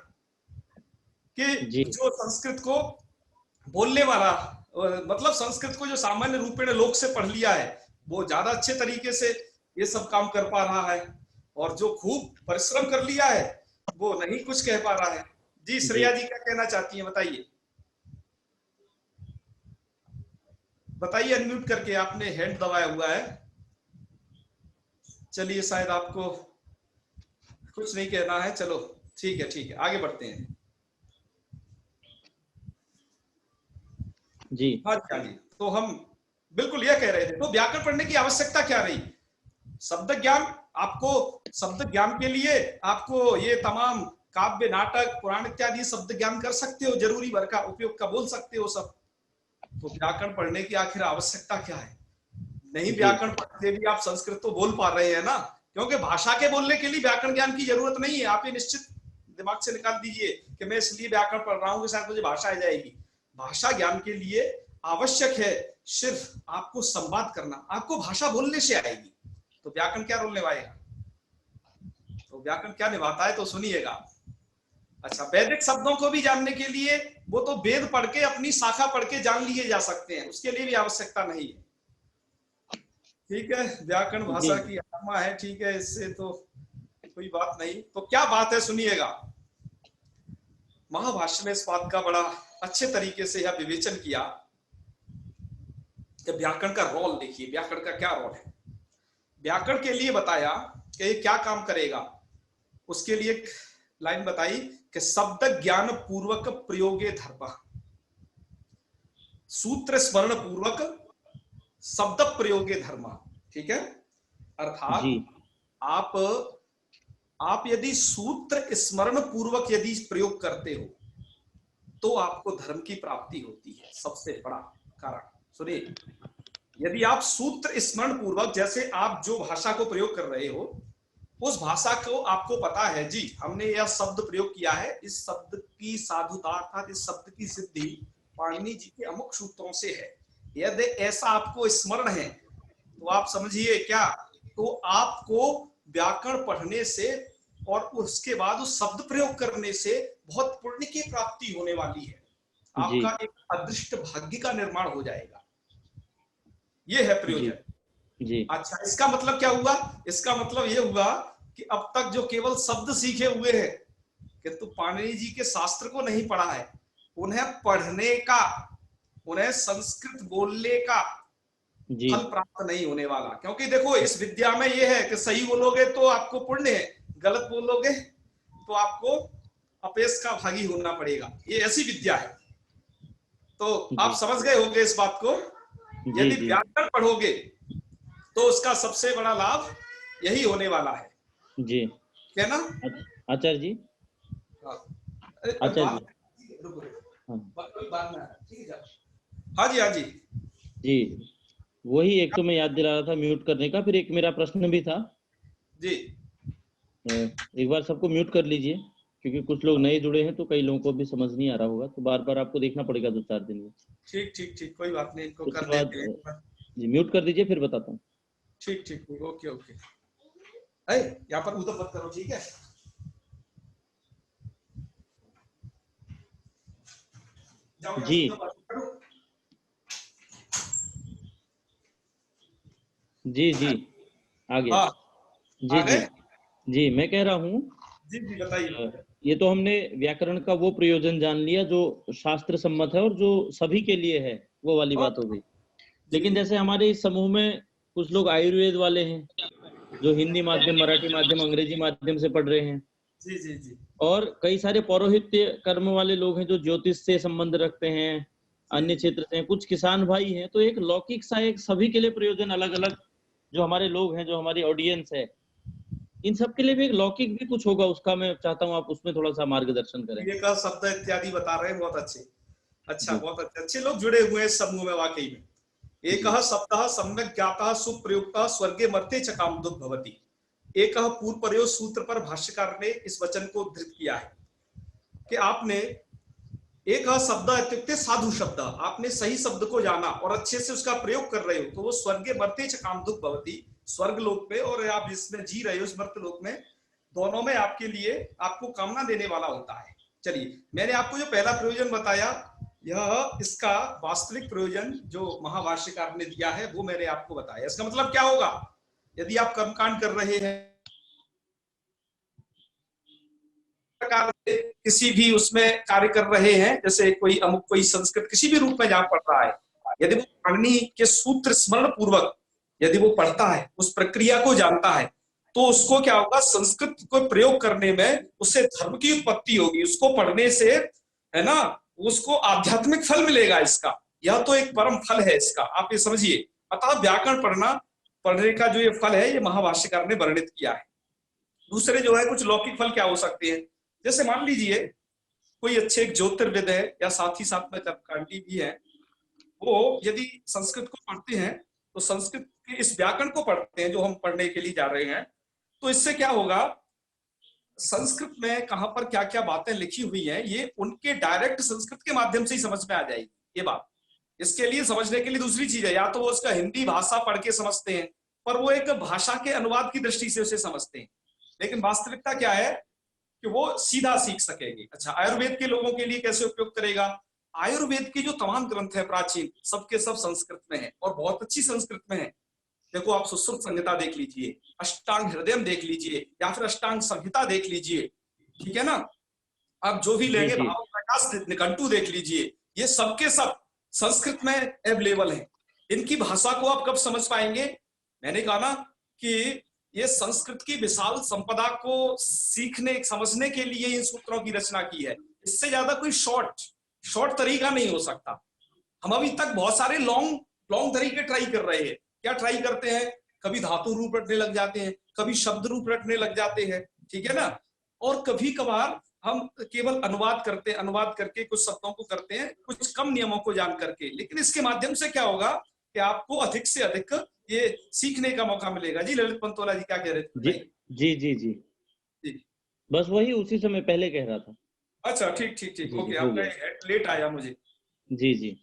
[SPEAKER 2] कि जो संस्कृत को बोलने वाला, मतलब संस्कृत को जो सामान्य रूपेण लोक से पढ़ लिया है वो ज्यादा अच्छे तरीके से ये सब काम कर पा रहा है, और जो खूब परिश्रम कर लिया है वो नहीं कुछ कह पा रहा है। जी श्रेया जी क्या कहना चाहती हैं, बताइए बताइए, अनम्यूट करके, आपने हैंड दबाया हुआ है। चलिए शायद आपको कुछ नहीं कहना है, चलो ठीक है आगे बढ़ते हैं।
[SPEAKER 1] जी
[SPEAKER 2] हाँ जी, तो हम बिल्कुल यह कह रहे थे, तो व्याकरण पढ़ने की आवश्यकता क्या रही? शब्द ज्ञान, आपको शब्द ज्ञान के लिए आपको ये तमाम काव्य नाटक पुराण इत्यादि शब्द ज्ञान कर सकते हो, जरूरी भर का उपयोग का बोल सकते हो सब, तो व्याकरण पढ़ने की आखिर आवश्यकता क्या है? नहीं व्याकरण पढ़ते भी आप संस्कृत तो बोल पा रहे हैं ना, क्योंकि भाषा के बोलने के लिए व्याकरण ज्ञान की जरूरत नहीं है। आप ये निश्चित दिमाग से निकाल दीजिए कि मैं इसलिए व्याकरण पढ़ रहा हूँ कि शायद मुझे भाषा आ जाएगी। भाषा ज्ञान के लिए आवश्यक है सिर्फ आपको संवाद करना, आपको भाषा बोलने से आएगी, तो व्याकरण क्या रोल निभाएगा? तो व्याकरण क्या निभाता है तो सुनिएगा। अच्छा, वैदिक शब्दों को भी जानने के लिए वो तो वेद पढ़ के अपनी शाखा पढ़ के जान लिए जा सकते हैं, उसके लिए भी आवश्यकता नहीं है। ठीक है, व्याकरण भाषा की आत्मा है, ठीक है, इससे तो कोई बात नहीं। तो क्या बात है सुनिएगा, महाभाष्य में इस बात का बड़ा अच्छे तरीके से यह विवेचन किया कि व्याकरण का रोल देखिए, व्याकरण का क्या रोल है। व्याकरण के लिए बताया कि ये क्या काम करेगा, उसके लिए एक लाइन बताई कि शब्द ज्ञान पूर्वक प्रयोगे धर्म, सूत्र स्मरण पूर्वक शब्द प्रयोगे धर्म। ठीक है, अर्थात आप यदि सूत्र स्मरण पूर्वक यदि प्रयोग करते हो तो आपको धर्म की प्राप्ति होती है, सबसे बड़ा कारण। सुनिए, यदि आप सूत्र स्मरण पूर्वक, जैसे आप जो भाषा को प्रयोग कर रहे हो उस भाषा को आपको पता है, जी हमने यह शब्द प्रयोग किया है, इस शब्द की साधुता अर्थात इस शब्द की सिद्धि पाणिनि जी के अमुक सूत्रों से है, यदि ऐसा आपको स्मरण है तो आप समझिए क्या, तो आपको व्याकरण पढ़ने से और उसके बाद उस शब्द प्रयोग करने से बहुत पुण्य की प्राप्ति होने वाली है, आपका एक अदृष्ट भाग्य का निर्माण हो जाएगा। यह है प्रयोजन। जी। अच्छा, इसका मतलब क्या हुआ? इसका मतलब यह हुआ कि अब तक जो केवल शब्द सीखे हुए हैं, किंतु पाणिनि जी के शास्त्र को नहीं पढ़ा है, उन्हें पढ़ने का, उन्हें संस्कृत बोलने का फल प्राप्त नहीं होने वाला। क्योंकि देखो इस विद्या में यह है कि सही बोलोगे तो आपको पुण्य है, गलत बोलोगे तो आपको अपेश का भागी होना पड़ेगा, ये ऐसी विद्या है। तो आप समझ गए होंगे इस बात को। यदि व्याकरण पढ़ोगे तो उसका सबसे बड़ा लाभ यही होने वाला है। जी, क्या ना
[SPEAKER 1] आचार्य जी? आचार्य जी,
[SPEAKER 2] हाँ जी, हाँ जी
[SPEAKER 1] जी, वही एक तो मैं याद दिला रहा था म्यूट करने का, फिर एक मेरा प्रश्न भी था
[SPEAKER 2] जी।
[SPEAKER 1] एक बार सबको म्यूट कर लीजिए, क्योंकि कुछ लोग नए जुड़े हैं तो कई लोगों को भी समझ नहीं आ रहा होगा, तो बार बार आपको देखना पड़ेगा 2-4 दिन में। ठीक
[SPEAKER 2] ठीक ठीक, कोई बात नहीं, इनको कर
[SPEAKER 1] लेते हैं। जी, म्यूट कर दीजिए, फिर बताता हूँ।
[SPEAKER 2] ठीक ठीक, ओके ओके। यहाँ पर उधर मत करो, ठीक है?
[SPEAKER 1] जी जी जी, आ गया। जी जी जी, मैं कह रहा हूँ,
[SPEAKER 2] जी जी बताइए।
[SPEAKER 1] ये तो हमने व्याकरण का वो प्रयोजन जान लिया जो शास्त्र सम्मत है और जो सभी के लिए है, वो वाली बात हो गई। लेकिन जैसे हमारे इस समूह में कुछ लोग आयुर्वेद वाले हैं, जो हिंदी माध्यम, मराठी माध्यम, अंग्रेजी माध्यम से पढ़ रहे हैं।
[SPEAKER 2] जी जी जी। और
[SPEAKER 1] कई सारे पौरोहित्य कर्म वाले लोग हैं जो ज्योतिष से संबंध रखते हैं, अन्य क्षेत्र से, कुछ किसान भाई हैं। तो एक लौकिक सा एक सभी के लिए प्रयोजन अलग अलग, जो हमारे लोग हैं, जो हमारी ऑडियंस है, इन सब के लिए भी एक लौकिक भी कुछ होगा, उसका मैं चाहता हूँ आप उसमें थोड़ा सा मार्गदर्शन करें।
[SPEAKER 2] ये का शब्द इत्यादि बता रहे हैं, बहुत अच्छे, अच्छा,
[SPEAKER 1] जी।
[SPEAKER 2] बहुत अच्छे लोग जुड़े हुए हैं इस समूह में वाकई में। एक शब्द सम्यक ज्ञाता सुप्रयुक्त स्वर्गे मर्ते च कामदुग् भवति। एक पूर्व प्रयोग सूत्र पर भाष्यकार ने इस वचन को उद्धृत किया है कि आपने एक शब्द इत्युक्ते साधु शब्द, आपने सही शब्द को जाना और अच्छे से उसका प्रयोग कर रहे हो तो वो स्वर्गे मर्ते च कामदुग् भवति, स्वर्ग लोक में और आप जिसमें जी रहे हो इस मर्त लोक में, दोनों में आपके लिए आपको कामना देने वाला होता है। चलिए, मैंने आपको जो पहला प्रयोजन बताया, यह इसका वास्तविक प्रयोजन जो महाभाष्यकार ने दिया है वो मैंने आपको बताया। इसका मतलब क्या होगा, यदि आप कर्मकांड कर रहे हैं किसी भी उसमें कार्य कर रहे हैं, जैसे कोई अमुक कोई संस्कृत किसी भी रूप में जहां पढ़ रहा है, यदि वो पाणिनि के सूत्र स्मरण पूर्वक यदि वो पढ़ता है, उस प्रक्रिया को जानता है, तो उसको क्या होगा, संस्कृत को प्रयोग करने में उससे धर्म की उत्पत्ति होगी। उसको पढ़ने से, है ना, उसको आध्यात्मिक फल मिलेगा इसका, यह तो एक परम फल है इसका, आप ये समझिए। अतः व्याकरण पढ़ने का जो ये फल है ये महाभाष्यकार ने वर्णित किया है। दूसरे जो है कुछ लौकिक फल क्या हो सकते हैं, जैसे मान लीजिए कोई अच्छे एक ज्योतिर्विद है या साथ ही साथ में कर्मकांडी भी है, वो यदि संस्कृत को पढ़ते हैं तो संस्कृत के इस व्याकरण को पढ़ते हैं जो हम पढ़ने के लिए जा रहे हैं, तो इससे क्या होगा, संस्कृत में कहां पर क्या क्या बातें लिखी हुई हैं ये उनके डायरेक्ट संस्कृत के माध्यम से ही समझ में आ जाएगी ये बात। इसके लिए समझने के लिए दूसरी चीज है, या तो वो उसका हिंदी भाषा पढ़ के समझते हैं, पर वो एक भाषा के अनुवाद की दृष्टि से उसे समझते हैं, लेकिन वास्तविकता क्या है कि वो सीधा सीख सकेंगे। अच्छा, आयुर्वेद के लोगों के लिए कैसे उपयोग करेगा, आयुर्वेद के जो तमाम ग्रंथ है प्राचीन, सबके सब संस्कृत में है और बहुत अच्छी संस्कृत में है। देखो, आप सुश्रुत संहिता देख लीजिए, अष्टांग हृदय देख लीजिए, या फिर अष्टांग संहिता देख लीजिए, ठीक है ना, आप जो भी लेंगे, भाव प्रकाश निघंटु देख लीजिए, ये सबके सब संस्कृत में अवेलेबल है। इनकी भाषा को आप कब समझ पाएंगे, मैंने कहा ना कि ये संस्कृत की विशाल संपदा को सीखने समझने के लिए इन सूत्रों की रचना की है। इससे ज्यादा कोई शॉर्ट तरीका नहीं हो सकता। हम अभी तक बहुत सारे लॉन्ग तरीके ट्राई कर रहे हैं। क्या ट्राई करते हैं, कभी धातु रूप रटने लग जाते हैं, कभी शब्द रूप रटने लग जाते हैं, ठीक है ना, और कभी कभार हम केवल अनुवाद करके कुछ शब्दों को करते हैं, कुछ कम नियमों को जान करके। लेकिन इसके माध्यम से क्या होगा कि आपको अधिक से अधिक ये सीखने का मौका मिलेगा। जी ललित पंतोला जी क्या कह रहे थे?
[SPEAKER 1] जी जी जी जी, बस वही उसी समय पहले कह रहा था।
[SPEAKER 2] अच्छा, ठीक ओके, आपने लेट आया मुझे।
[SPEAKER 1] जी जी,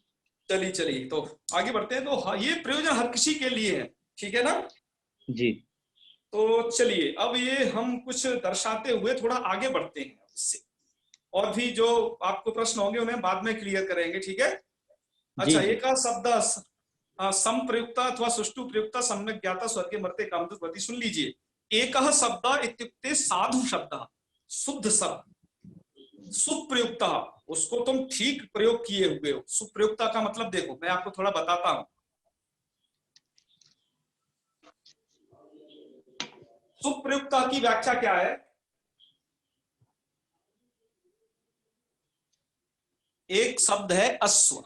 [SPEAKER 2] चलिए तो आगे बढ़ते हैं। तो ये प्रयोजन हर किसी के लिए है, ठीक है ना
[SPEAKER 1] जी। तो
[SPEAKER 2] चलिए अब ये हम कुछ दर्शाते हुए थोड़ा आगे बढ़ते हैं इससे, और भी जो आपको प्रश्न होंगे उन्हें बाद में क्लियर करेंगे, ठीक है। अच्छा, एक शब्द संप्रयुक्ता अथवा सुष्टु प्रयुक्ता सम्यक ज्ञाता स्वर्गे मर्ते कामदुग् भवति। सुन लीजिए, एक शब्द इत्युक्ते साधु शब्द, शुद्ध शब्द, सुप्रयुक्ता, उसको तुम ठीक प्रयोग किए हुए हो। सुप्रयुक्ता का मतलब देखो, मैं आपको थोड़ा बताता हूं। सुप्रयुक्ता की व्याख्या क्या है, एक शब्द है अश्व,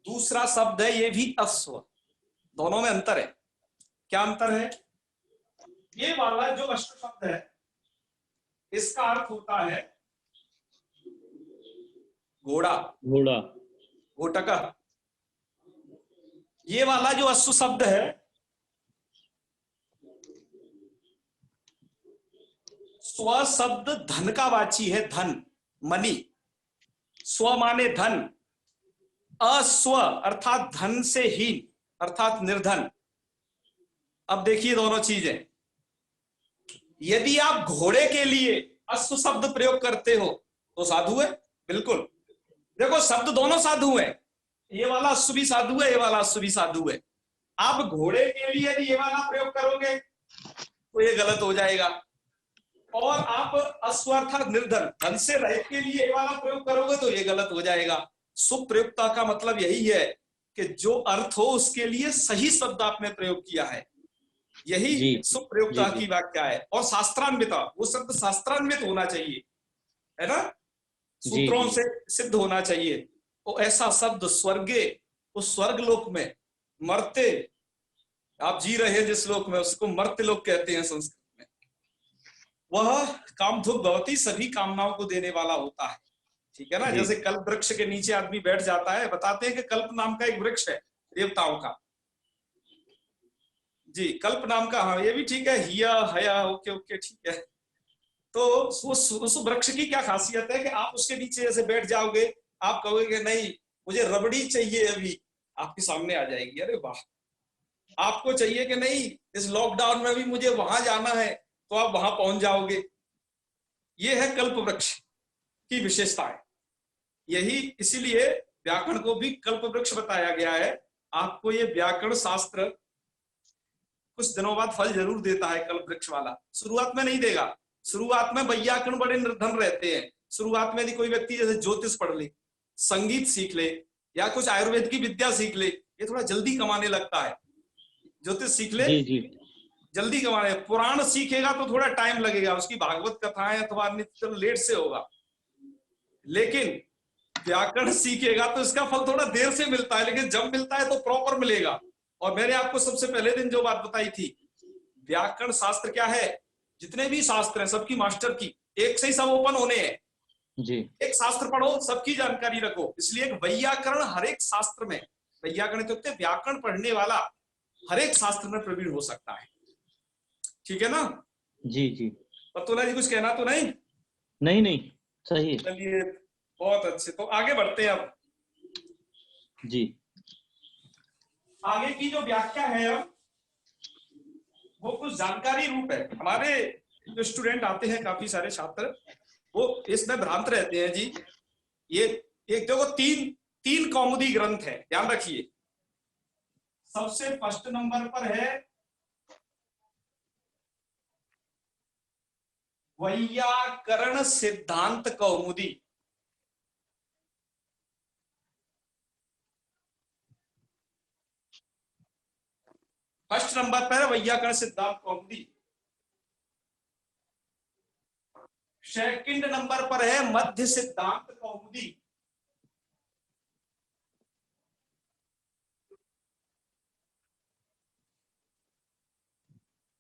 [SPEAKER 2] दूसरा शब्द है ये भी अश्व, दोनों में अंतर है। क्या अंतर है, ये वाला जो अश्व शब्द है इसका अर्थ होता है घोड़ा, घोटका। ये वाला जो अश्व शब्द है स्व शब्द धन का वाची है, धन, मनी। स्व माने धन, अस्व अर्थात धन से हीन अर्थात निर्धन। अब देखिए दोनों चीजें, यदि आप घोड़े के लिए अश्व शब्द प्रयोग करते हो तो साधु है, बिल्कुल। देखो, शब्द दोनों साधु है, ये वाला अश्व भी साधु है, ये वाला अश्व भी साधु है। आप घोड़े के लिए यदि ये वाला प्रयोग करोगे तो ये गलत हो जाएगा, और आप अश्व अर्थात निर्धन, धन से रहित के लिए ये वाला प्रयोग करोगे तो ये गलत हो जाएगा। सुप्रयुक्ता का मतलब यही है कि जो अर्थ हो उसके लिए सही शब्द आपने प्रयोग किया है, यही सुप्रयुक्ता की व्याख्या है। और शास्त्रान्विता, वो शब्द शास्त्रान्वित होना चाहिए, है ना, सूत्रों से सिद्ध होना चाहिए। तो ऐसा शब्द स्वर्गे, उस स्वर्ग लोक में मर्त्य, आप जी रहे हैं जिस लोक में उसको मर्त्य लोक कहते हैं संस्कृत में। वह कामधुक भवती, सभी कामनाओं को देने वाला होता है, ठीक है ना।
[SPEAKER 1] जी।
[SPEAKER 2] जैसे कल्प वृक्ष के नीचे आदमी बैठ जाता है, बताते हैं कि कल्प नाम का एक वृक्ष है देवताओं का जी, कल्प नाम का, हाँ ये भी ठीक है, हिया हया, ओके ओके ठीक है। तो उस वृक्ष की क्या खासियत है कि आप उसके नीचे जैसे बैठ जाओगे, आप कहोगे कि नहीं मुझे रबड़ी चाहिए, अभी आपके सामने आ जाएगी, अरे वाह। आपको चाहिए कि नहीं इस लॉकडाउन में भी मुझे वहां जाना है, तो आप वहां पहुंच जाओगे। ये है कल्प वृक्ष की विशेषताएं। यही इसीलिए व्याकरण को भी कल्प वृक्ष बताया गया है। आपको ये व्याकरण शास्त्र कुछ दिनों बाद फल जरूर देता है कल्प वृक्ष वाला, शुरुआत में नहीं देगा। शुरुआत में वैयाकरण बड़े निर्धन रहते हैं। शुरुआत में यदि कोई व्यक्ति जैसे ज्योतिष पढ़ ले, संगीत सीख ले, या कुछ आयुर्वेद की विद्या सीख ले, ये थोड़ा जल्दी कमाने लगता है। ज्योतिष सीख ले
[SPEAKER 1] जी जी
[SPEAKER 2] जल्दी कमाने, पुराण सीखेगा तो थोड़ा टाइम लगेगा, उसकी भागवत कथाएं अथवा नित्य लेट से होगा। लेकिन व्याकरण सीखेगा तो इसका फल थोड़ा देर से मिलता है, लेकिन जब मिलता है तो प्रॉपर मिलेगा। और मैंने आपको सबसे पहले दिन जो बात बताई थी, व्याकरण शास्त्र क्या है, जितने भी शास्त्र हैं सबकी मास्टर की, एक से ही सब ओपन होने हैं
[SPEAKER 1] जी।
[SPEAKER 2] एक शास्त्र पढ़ो, सबकी जानकारी रखो। इसलिए एक वैयाकरण हर एक शास्त्र में, वैयाकरण तो व्याकरण पढ़ने वाला हर एक शास्त्र में प्रवीण हो सकता है, ठीक है ना।
[SPEAKER 1] जी जी।
[SPEAKER 2] पतोला जी कुछ कहना तो नहीं?
[SPEAKER 1] नहीं नहीं, सही है।
[SPEAKER 2] चलिए बहुत अच्छे, तो आगे बढ़ते हैं अब।
[SPEAKER 1] जी।
[SPEAKER 2] आगे की जो व्याख्या है अब वो कुछ जानकारी रूप है। हमारे जो स्टूडेंट आते हैं, काफी सारे छात्र, वो इसमें भ्रांत रहते हैं जी। ये एक देखो तीन कौमुदी ग्रंथ है, ध्यान रखिए। सबसे फर्स्ट नंबर पर है वैयाकरण सिद्धांत कौमुदी। फर्स्ट नंबर पर है वैयाकरण सिद्धांत कौमुदी। सेकंड नंबर पर है मध्य सिद्धांत कौमुदी।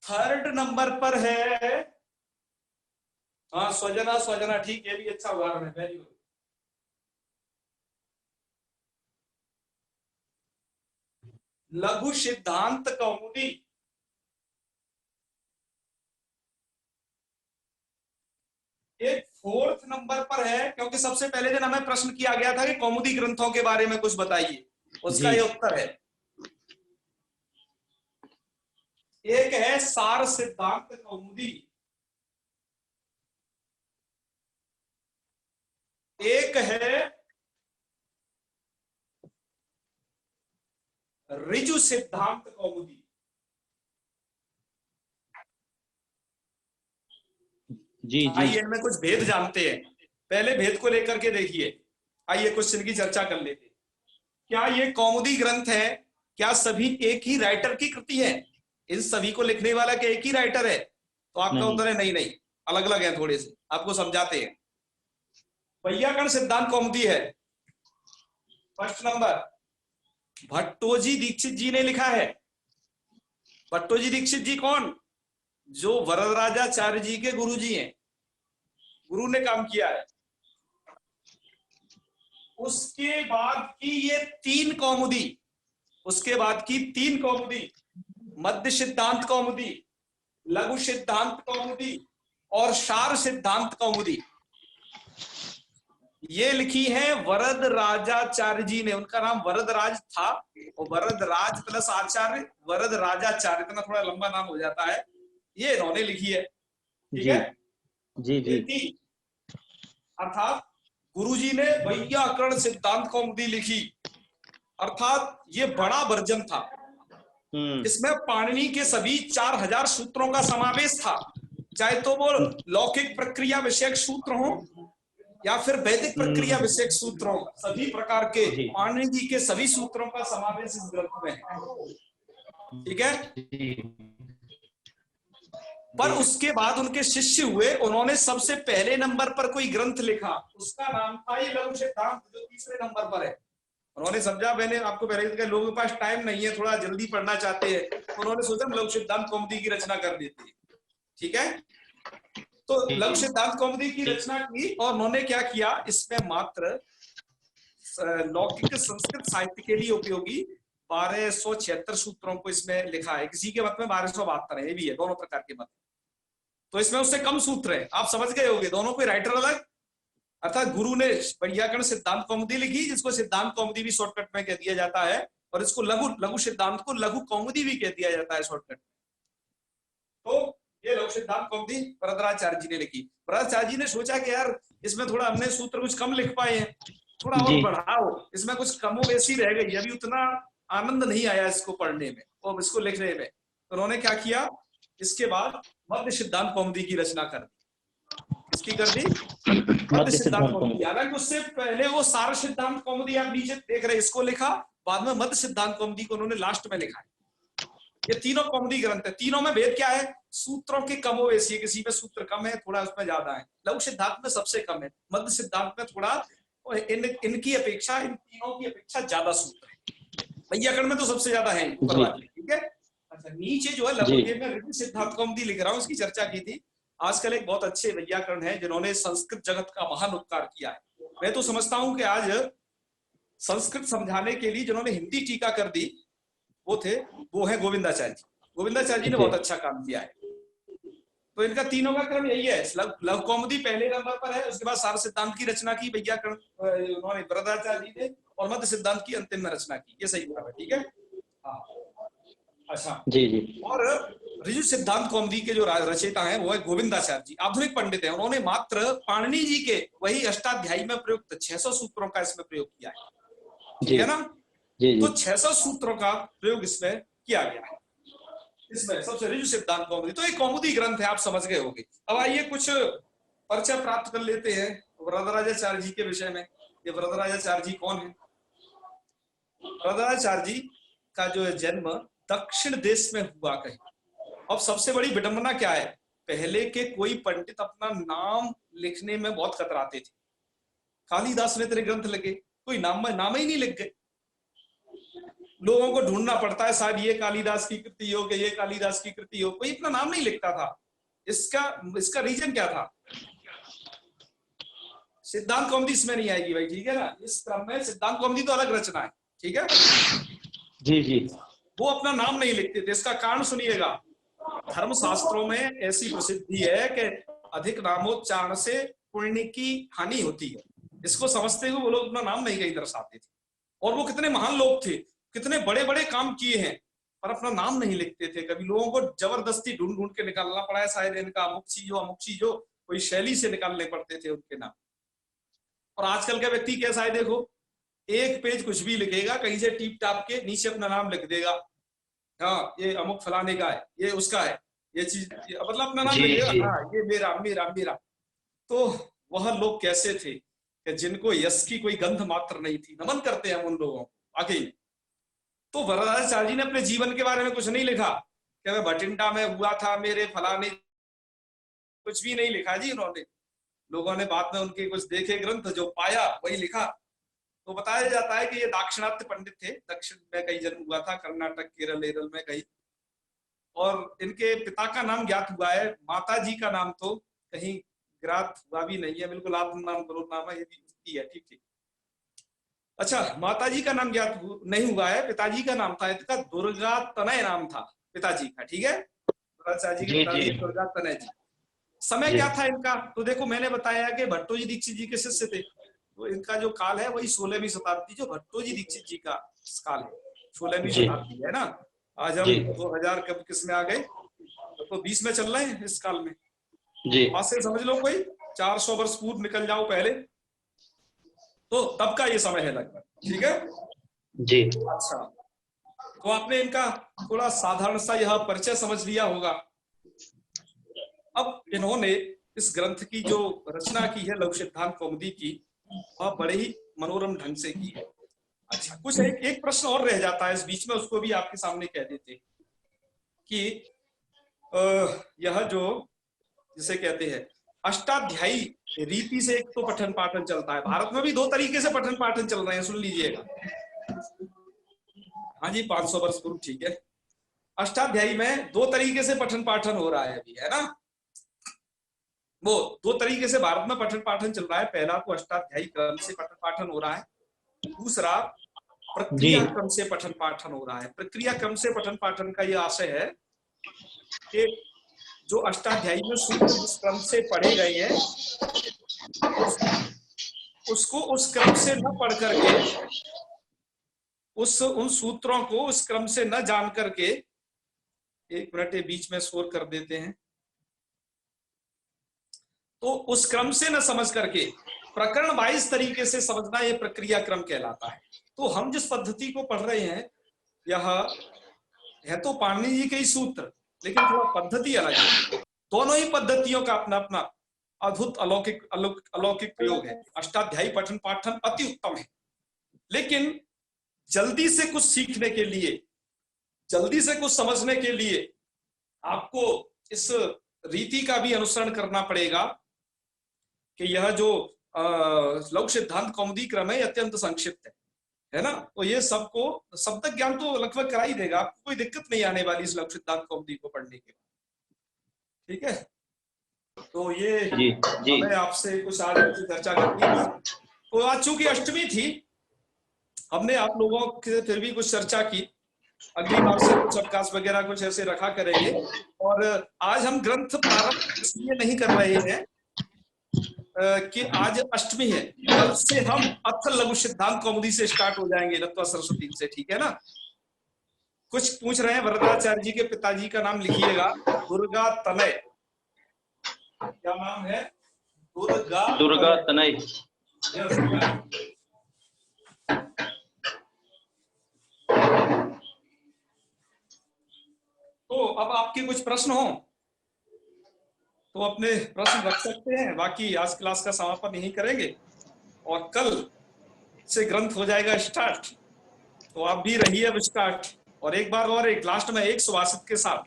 [SPEAKER 2] थर्ड नंबर पर है, हाँ स्वजना ठीक, ये भी अच्छा उदाहरण है, वेरी गुड। लघु सिद्धांत कौमुदी। एक फोर्थ नंबर पर है, क्योंकि सबसे पहले दिन हमें प्रश्न किया गया था कि कौमुदी ग्रंथों के बारे में कुछ बताइए, उसका ये उत्तर है। एक है सार सिद्धांत कौमुदी, एक है ऋजु सिद्धांत कौमुदी।
[SPEAKER 1] जी जी।
[SPEAKER 2] आइए इनमें कुछ भेद जानते हैं। पहले भेद को लेकर के देखिए, आइए क्वेश्चन की चर्चा कर लेते हैं। क्या ये कौमुदी ग्रंथ है, क्या सभी एक ही राइटर की कृति है? इन सभी को लिखने वाला क्या एक ही राइटर है? तो आपका उत्तर है नहीं नहीं, अलग अलग है थोड़े से, आपको समझाते हैं। वैयाकरण सिद्धांत कौमुदी है फर्स्ट नंबर, भट्टोजी दीक्षित जी ने लिखा है। भट्टोजी दीक्षित जी कौन? जो वरदराजाचार्य जी के गुरु जी हैं, गुरु ने काम किया है। उसके बाद की ये तीन कौमुदी, उसके बाद की तीन कौमुदी, मध्य सिद्धांत कौमुदी, लघु सिद्धांत कौमुदी और सार सिद्धांत कौमुदी, ये लिखी है वरदराजाचार्य जी ने। उनका नाम वरदराज था, और वरदराज प्लस आचार्य, वरदराजाचार्य, इतना थोड़ा लंबा नाम हो जाता है, ये इन्होंने लिखी है, ठीक है
[SPEAKER 1] जी जी।
[SPEAKER 2] अर्थात गुरुजी ने वैयाकरण सिद्धांत कौमुदी लिखी, अर्थात ये बड़ा वर्जन था। इसमें पाणिनि के सभी 4000 सूत्रों का समावेश था, चाहे तो वो लौकिक प्रक्रिया विषयक सूत्र हो या फिर वैदिक प्रक्रिया विषयक सूत्र हो, सभी प्रकार के पाणिनि जी के सभी सूत्रों का समावेश इस ग्रंथ में है, ठीक है। पर उसके बाद उनके शिष्य हुए, उन्होंने सबसे पहले नंबर पर कोई ग्रंथ लिखा, उसका नाम था ये लघु सिद्धांत, जो तीसरे नंबर पर है। उन्होंने समझा, मैंने आपको पहले कहा लोगों के पास टाइम नहीं है, थोड़ा जल्दी पढ़ना चाहते हैं, उन्होंने सोचा लघु सिद्धांत कौमुदी की रचना कर देते हैं। ठीक है, तो लघु सिद्धांत कौमुदी की रचना की और उन्होंने क्या किया, इसमें मात्र लौकिक संस्कृत साहित्य के लिए उपयोगी 1276 सूत्रों को इसमें लिखा है। किसी के मत में 1272 है, ये भी है, दोनों प्रकार के मत। तो इसमें उससे कम सूत्र है, आप समझ गए होंगे, दोनों कोई राइटर अलग, अर्थात गुरु ने वैयाकरण सिद्धांत कौमुदी लिखी, जिसको सिद्धांत कौमुदी भी शॉर्टकट में कह दिया जाता है, और इसको लघु सिद्धांत को लघु कौमुदी भी कह दिया जाता है शॉर्टकट में। तो ये लघु सिद्धांत कौमुदी वरदराजाचार्य जी ने लिखी। वरदराजाचार्य जी ने सोचा कि यार इसमें थोड़ा हमने सूत्र कुछ कम लिख पाए हैं, थोड़ा और बढ़ाओ, इसमें कुछ कमो बेसी रह गई, अभी उतना आनंद नहीं आया इसको पढ़ने में और इसको लिखने में। तो उन्होंने क्या किया, इसके बाद मध्य सिद्धांत कौमुदी की रचना कर दी। इसकी कर दी मध्य सिद्धांत कौमुदी। हालांकि उससे पहले वो सार सिद्धांत कौमुदी आप नीचे देख रहे हैं, इसको लिखा, बाद में मध्य सिद्धांत कौमुदी को उन्होंने लास्ट में लिखा है। ये तीनों कौमुदी ग्रंथ है, तीनों में भेद क्या है, सूत्रों की कमोबेशी है, किसी में सूत्र कम है, थोड़ा उसमें ज्यादा है। लघु सिद्धांत में सबसे कम है, मध्य सिद्धांत में थोड़ा इनकी अपेक्षा, इन तीनों की अपेक्षा ज्यादा सूत्र है। वैयाकरण में तो सबसे ज्यादा है, ठीक है। अच्छा, नीचे जो है लघु सिद्धांत कौमुदी लिख रहा हूँ, उसकी चर्चा की थी। आजकल एक बहुत अच्छे वैयाकरण है जिन्होंने संस्कृत जगत का महान उपकार किया है। मैं तो समझता हूं कि आज संस्कृत समझाने के लिए जिन्होंने हिंदी टीका कर दी वो है गोविंदाचार्य जी। गोविंदाचार्य जी ने बहुत अच्छा काम किया है। तो इनका तीनों का क्रम यही है, लघु कौमुदी पहले नंबर पर है, उसके बाद सार सिद्धांत की रचना की वैयाकरण उन्होंने वरदराजाचार्य जी ने, और मध्य सिद्धांत की अंतिम में रचना की। ये सही क्रम है, ठीक है। हाँ, अच्छा जी। और ऋजु सिद्धांत कौमुदी के जो रचयिता हैं वो है गोविंदाचार्य जी, आधुनिक पंडित हैं। उन्होंने मात्र पाणिनि जी के वही अष्टाध्यायी में प्रयुक्त 600 सूत्रों का इसमें प्रयोग किया है, ठीक है ना। तो 600 सूत्रों का प्रयोग इसमें किया गया है, इसमें सबसे ऋजु सिद्धांत कौमुदी। तो एक कौमुदी ग्रंथ है, आप समझ गए होंगे। अब आइए कुछ परिचय प्राप्त कर लेते हैं वरदराजाचार्य जी के विषय में। ये वरदराजाचार्य जी कौन है? वरदराजाचार्य जी का जो जन्म दक्षिण देश में हुआ कहीं। अब सबसे बड़ी विडंबना क्या है, पहले के कोई पंडित अपना नाम लिखने में बहुत कतराते थे। कालिदास ने तेरे ग्रंथ लिखे, कोई नाम ही नहीं लिख गए, लोगों को ढूंढना पड़ता है, शायद ये कालिदास की कृति हो, कि ये कालिदास की कृति हो, कोई अपना नाम नहीं लिखता था। इसका रीजन क्या था? सिद्धांत कौमुदी इसमें नहीं आएगी भाई, ठीक है ना। इस क्रम में सिद्धांत कौमुदी तो अलग रचना है, ठीक है जी। वो अपना नाम नहीं लिखते थे। इसका कारण सुनिएगा, धर्मशास्त्रों में ऐसी प्रसिद्धि है कि अधिक नामोच्चारण से पुण्य की हानि होती है। इसको समझते हुए वो लोग अपना नाम नहीं कहीं दर्शाते थे। और वो कितने महान लोग थे, कितने बड़े बड़े काम किए हैं, पर अपना नाम नहीं लिखते थे। कभी लोगों को जबरदस्ती ढूंढ ढूंढ के निकालना पड़ा है, शायद इनका अमुक चीजों कोई शैली से निकालने पड़ते थे उनके नाम। और आजकल का व्यक्ति कैसा है, देखो एक पेज कुछ भी लिखेगा, कहीं से टीप टाप के नीचे अपना नाम लिख देगा, हाँ ये अमुक फलाने का है, ये उसका है, ये चीज, मतलब अपना नाम लिखेगा, हाँ ये मेरा मेरा मेरा। तो वह लोग कैसे थे कि जिनको यश की कोई गंध मात्र नहीं थी। नमन करते हैं हम उन लोगों को आगे। तो वरदराजाचार्य जी ने अपने जीवन के बारे में कुछ नहीं लिखा कि मैं भटिंडा में हुआ था, मेरे फलाने, कुछ भी नहीं लिखा जी उन्होंने। लोगों ने बाद में उनके कुछ देखे ग्रंथ, जो पाया वही लिखा। तो बताया जाता है कि ये दाक्षिणात्य पंडित थे, दक्षिण में कहीं जन्म हुआ था, कर्नाटक केरल एरल में कहीं। और इनके पिता का नाम ज्ञात हुआ है, माता जी का नाम तो कहीं ज्ञात हुआ भी नहीं है, बिल्कुल आप नाम करो नाम है, ये भी है, ठीक ठीक। अच्छा, माता जी का नाम ज्ञात नहीं हुआ है, पिताजी का नाम था इनका दुर्गा तनय नाम था पिताजी का, ठीक है। वरदराजाचार्य जी के पिताजी दुर्गा तनय जी। समय क्या था इनका, तो देखो मैंने बताया कि भट्टोजी दीक्षित जी के शिष्य थे। तो इनका जो काल है वही 16वीं शताब्दी, जो भट्टोजी दीक्षित जी का काल है, 16वीं शताब्दी है ना। आज हम 2000 कब किस में आ गए, तो 20 में चल रहे हैं इस काल में जी। आज से समझ लो कोई 400 वर्ष पूर्व निकल जाओ पहले, तो तब का ये समय है लगभग, ठीक है जी। अच्छा, तो आपने इनका थोड़ा साधारण सा यह परिचय समझ लिया होगा। अब इन्होंने इस ग्रंथ की जो रचना की है लघु सिद्धांत कौमुदी की, वह बड़े ही मनोरम ढंग से की है। अच्छा, कुछ एक प्रश्न और रह जाता है इस बीच में, उसको भी आपके सामने कह देते कि यह जो जिसे कहते हैं अष्टाध्यायी रीति से एक तो पठन पाठन चलता है। भारत में भी 2 तरीके से पठन पाठन चल रहे हैं, सुन लीजिएगा। हाँ जी, 500 वर्ष पूर्व, ठीक है। अष्टाध्यायी में 2 तरीके से पठन पाठन हो रहा है अभी, है ना। वो 2 तरीके से भारत में पठन पाठन चल रहा है। पहला तो अष्टाध्यायी क्रम से पठन पाठन हो रहा है, दूसरा प्रक्रिया क्रम से पठन पाठन हो रहा है। प्रक्रिया क्रम से पठन पाठन का यह आशय है कि जो अष्टाध्यायी में सूत्र जिस क्रम से पढ़े गए हैं उसको उस क्रम से न पढ़ करके, उन सूत्रों को उस क्रम से न जान करके, 1 मिनट बीच में शोर कर देते हैं, तो उस क्रम से न समझ करके प्रकरण वाइज तरीके से समझना, यह प्रक्रिया क्रम कहलाता है। तो हम जिस पद्धति को पढ़ रहे हैं यह है तो पाणिनि जी के ही सूत्र, लेकिन थोड़ा पद्धति अलग है। दोनों ही पद्धतियों का अपना अपना अद्भुत अलौकिक प्रयोग है। अष्टाध्यायी पठन पाठन अति उत्तम है, लेकिन जल्दी से कुछ सीखने के लिए, जल्दी से कुछ समझने के लिए आपको इस रीति का भी अनुसरण करना पड़ेगा कि यह जो लघु सिद्धांत कौमुदी क्रम है अत्यंत संक्षिप्त है ना। तो ये सबको शब्द ज्ञान तो लगभग करा ही देगा, आपको कोई दिक्कत नहीं आने वाली इस लघु सिद्धांत कौमुदी को पढ़ने के बाद, ठीक है। तो ये मैं आपसे कुछ आज चर्चा करनी थी। तो आज चूंकि अष्टमी थी, हमने आप लोगों से फिर भी कुछ चर्चा की। अगली बार से कुछ अवकाश वगैरह कुछ ऐसे रखा करेंगे। और आज हम ग्रंथ प्रारंभ इसलिए नहीं कर रहे हैं कि आज अष्टमी है, कल से हम अथ लघु सिद्धांत कौमुदी से स्टार्ट हो जाएंगे, लत्वा सरस्वती से, ठीक है ना। कुछ पूछ रहे हैं, वरदाचार्य जी के पिताजी का नाम लिखिएगा, दुर्गा तनय। क्या नाम है? दुर्गा तनय। तो अब आपके कुछ प्रश्न हो तो अपने प्रश्न रख सकते हैं, बाकी आज क्लास का समापन यही करेंगे और कल से ग्रंथ हो जाएगा स्टार्ट। तो आप भी रहिए अब स्टार्ट। और एक बार और एक लास्ट में एक सुभाषित के साथ,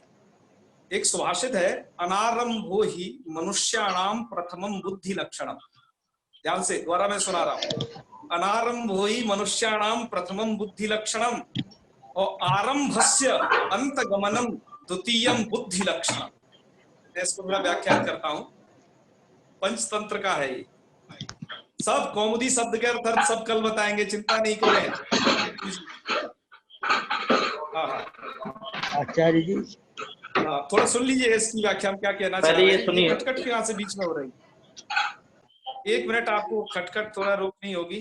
[SPEAKER 2] एक सुभाषित है, अनारंभो ही मनुष्याणाम प्रथमम बुद्धि लक्षणम। ध्यान से दोबारा मैं सुना रहा हूं, अनारंभो ही मनुष्याणाम प्रथमम बुद्धि लक्षणम और आरंभस्य अंतगमनम द्वितीयम बुद्धि लक्षणम। मैं इसको थोड़ा व्याख्यान करता हूं, पंचतंत्र का है ये। सब कौमुदी शब्द के अर्थ सब कल बताएंगे, चिंता नहीं करें।
[SPEAKER 5] आचार्य जी
[SPEAKER 2] थोड़ा सुन लीजिए इसकी व्याख्या क्या कहना चाह रहे हैं। खटखट के यहाँ से बीच में हो रही, 1 मिनट आपको खटखट थोड़ा रोकनी होगी।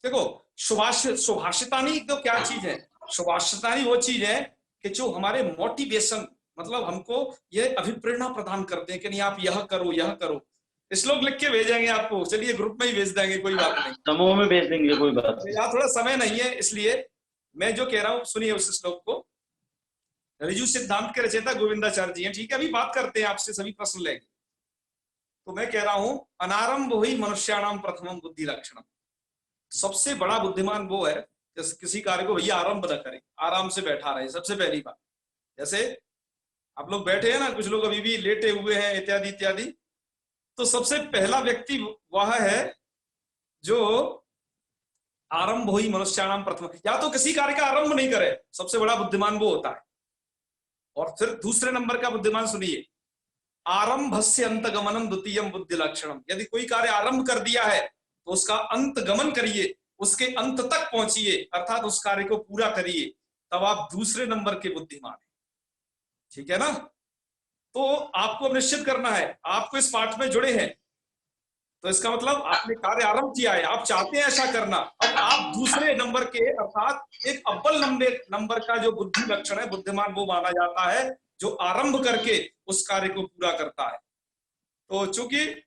[SPEAKER 2] देखो, सुभाषितानी तो क्या चीज है? सुभाषितानी वो चीज है कि जो हमारे मोटिवेशन, मतलब हमको ये अभिप्रेरणा प्रदान करते हैं कि नहीं आप यह करो यह करो। श्लोक लिख के भेजेंगे आपको, चलिए ग्रुप में ही भेज देंगे, कोई बात नहीं,
[SPEAKER 1] समूह में भेज देंगे, कोई बात नहीं।
[SPEAKER 2] यहाँ थोड़ा समय नहीं है, इसलिए मैं जो कह रहा हूँ सुनिए उस श्लोक को। ऋजु सिद्धांत के रचयिता गोविंदाचार्य जी हैं, ठीक है। अभी बात करते हैं, आपसे सभी प्रश्न लेंगे। तो मैं कह रहा हूं, अनारंभ हुई मनुष्याणाम प्रथमम बुद्धि लक्षणम। सबसे बड़ा बुद्धिमान वो है जैसे किसी कार्य को भैया आरंभ न करे, आराम से बैठा रहे। सबसे पहली बात, जैसे आप लोग बैठे हैं ना, कुछ लोग अभी भी लेटे हुए हैं इत्यादि इत्यादि, तो सबसे पहला व्यक्ति वह है जो आरंभ हुई मनुष्याणाम प्रथम, या तो किसी कार्य का आरंभ नहीं करे, सबसे बड़ा बुद्धिमान वो होता है। और फिर दूसरे नंबर का बुद्धिमान सुनिए, आरंभस्य अंतगमनम द्वितीयम बुद्धि लक्षणम। यदि कोई कार्य आरंभ कर दिया है तो उसका अंत गमन करिए, उसके अंत तक पहुंचिए, अर्थात उस कार्य को पूरा करिए, तब आप दूसरे नंबर के बुद्धिमान हैं, ठीक है ना। तो आपको निश्चित करना है, आपको इस पाठ में जुड़े हैं तो इसका मतलब आपने कार्य आरंभ किया है, आप चाहते हैं ऐसा करना। अब आप दूसरे नंबर के, अर्थात एक अव्वल नंबर का जो बुद्धि लक्षण है, बुद्धिमान वो माना जाता है जो आरंभ करके उस कार्य को पूरा करता है। तो चूंकि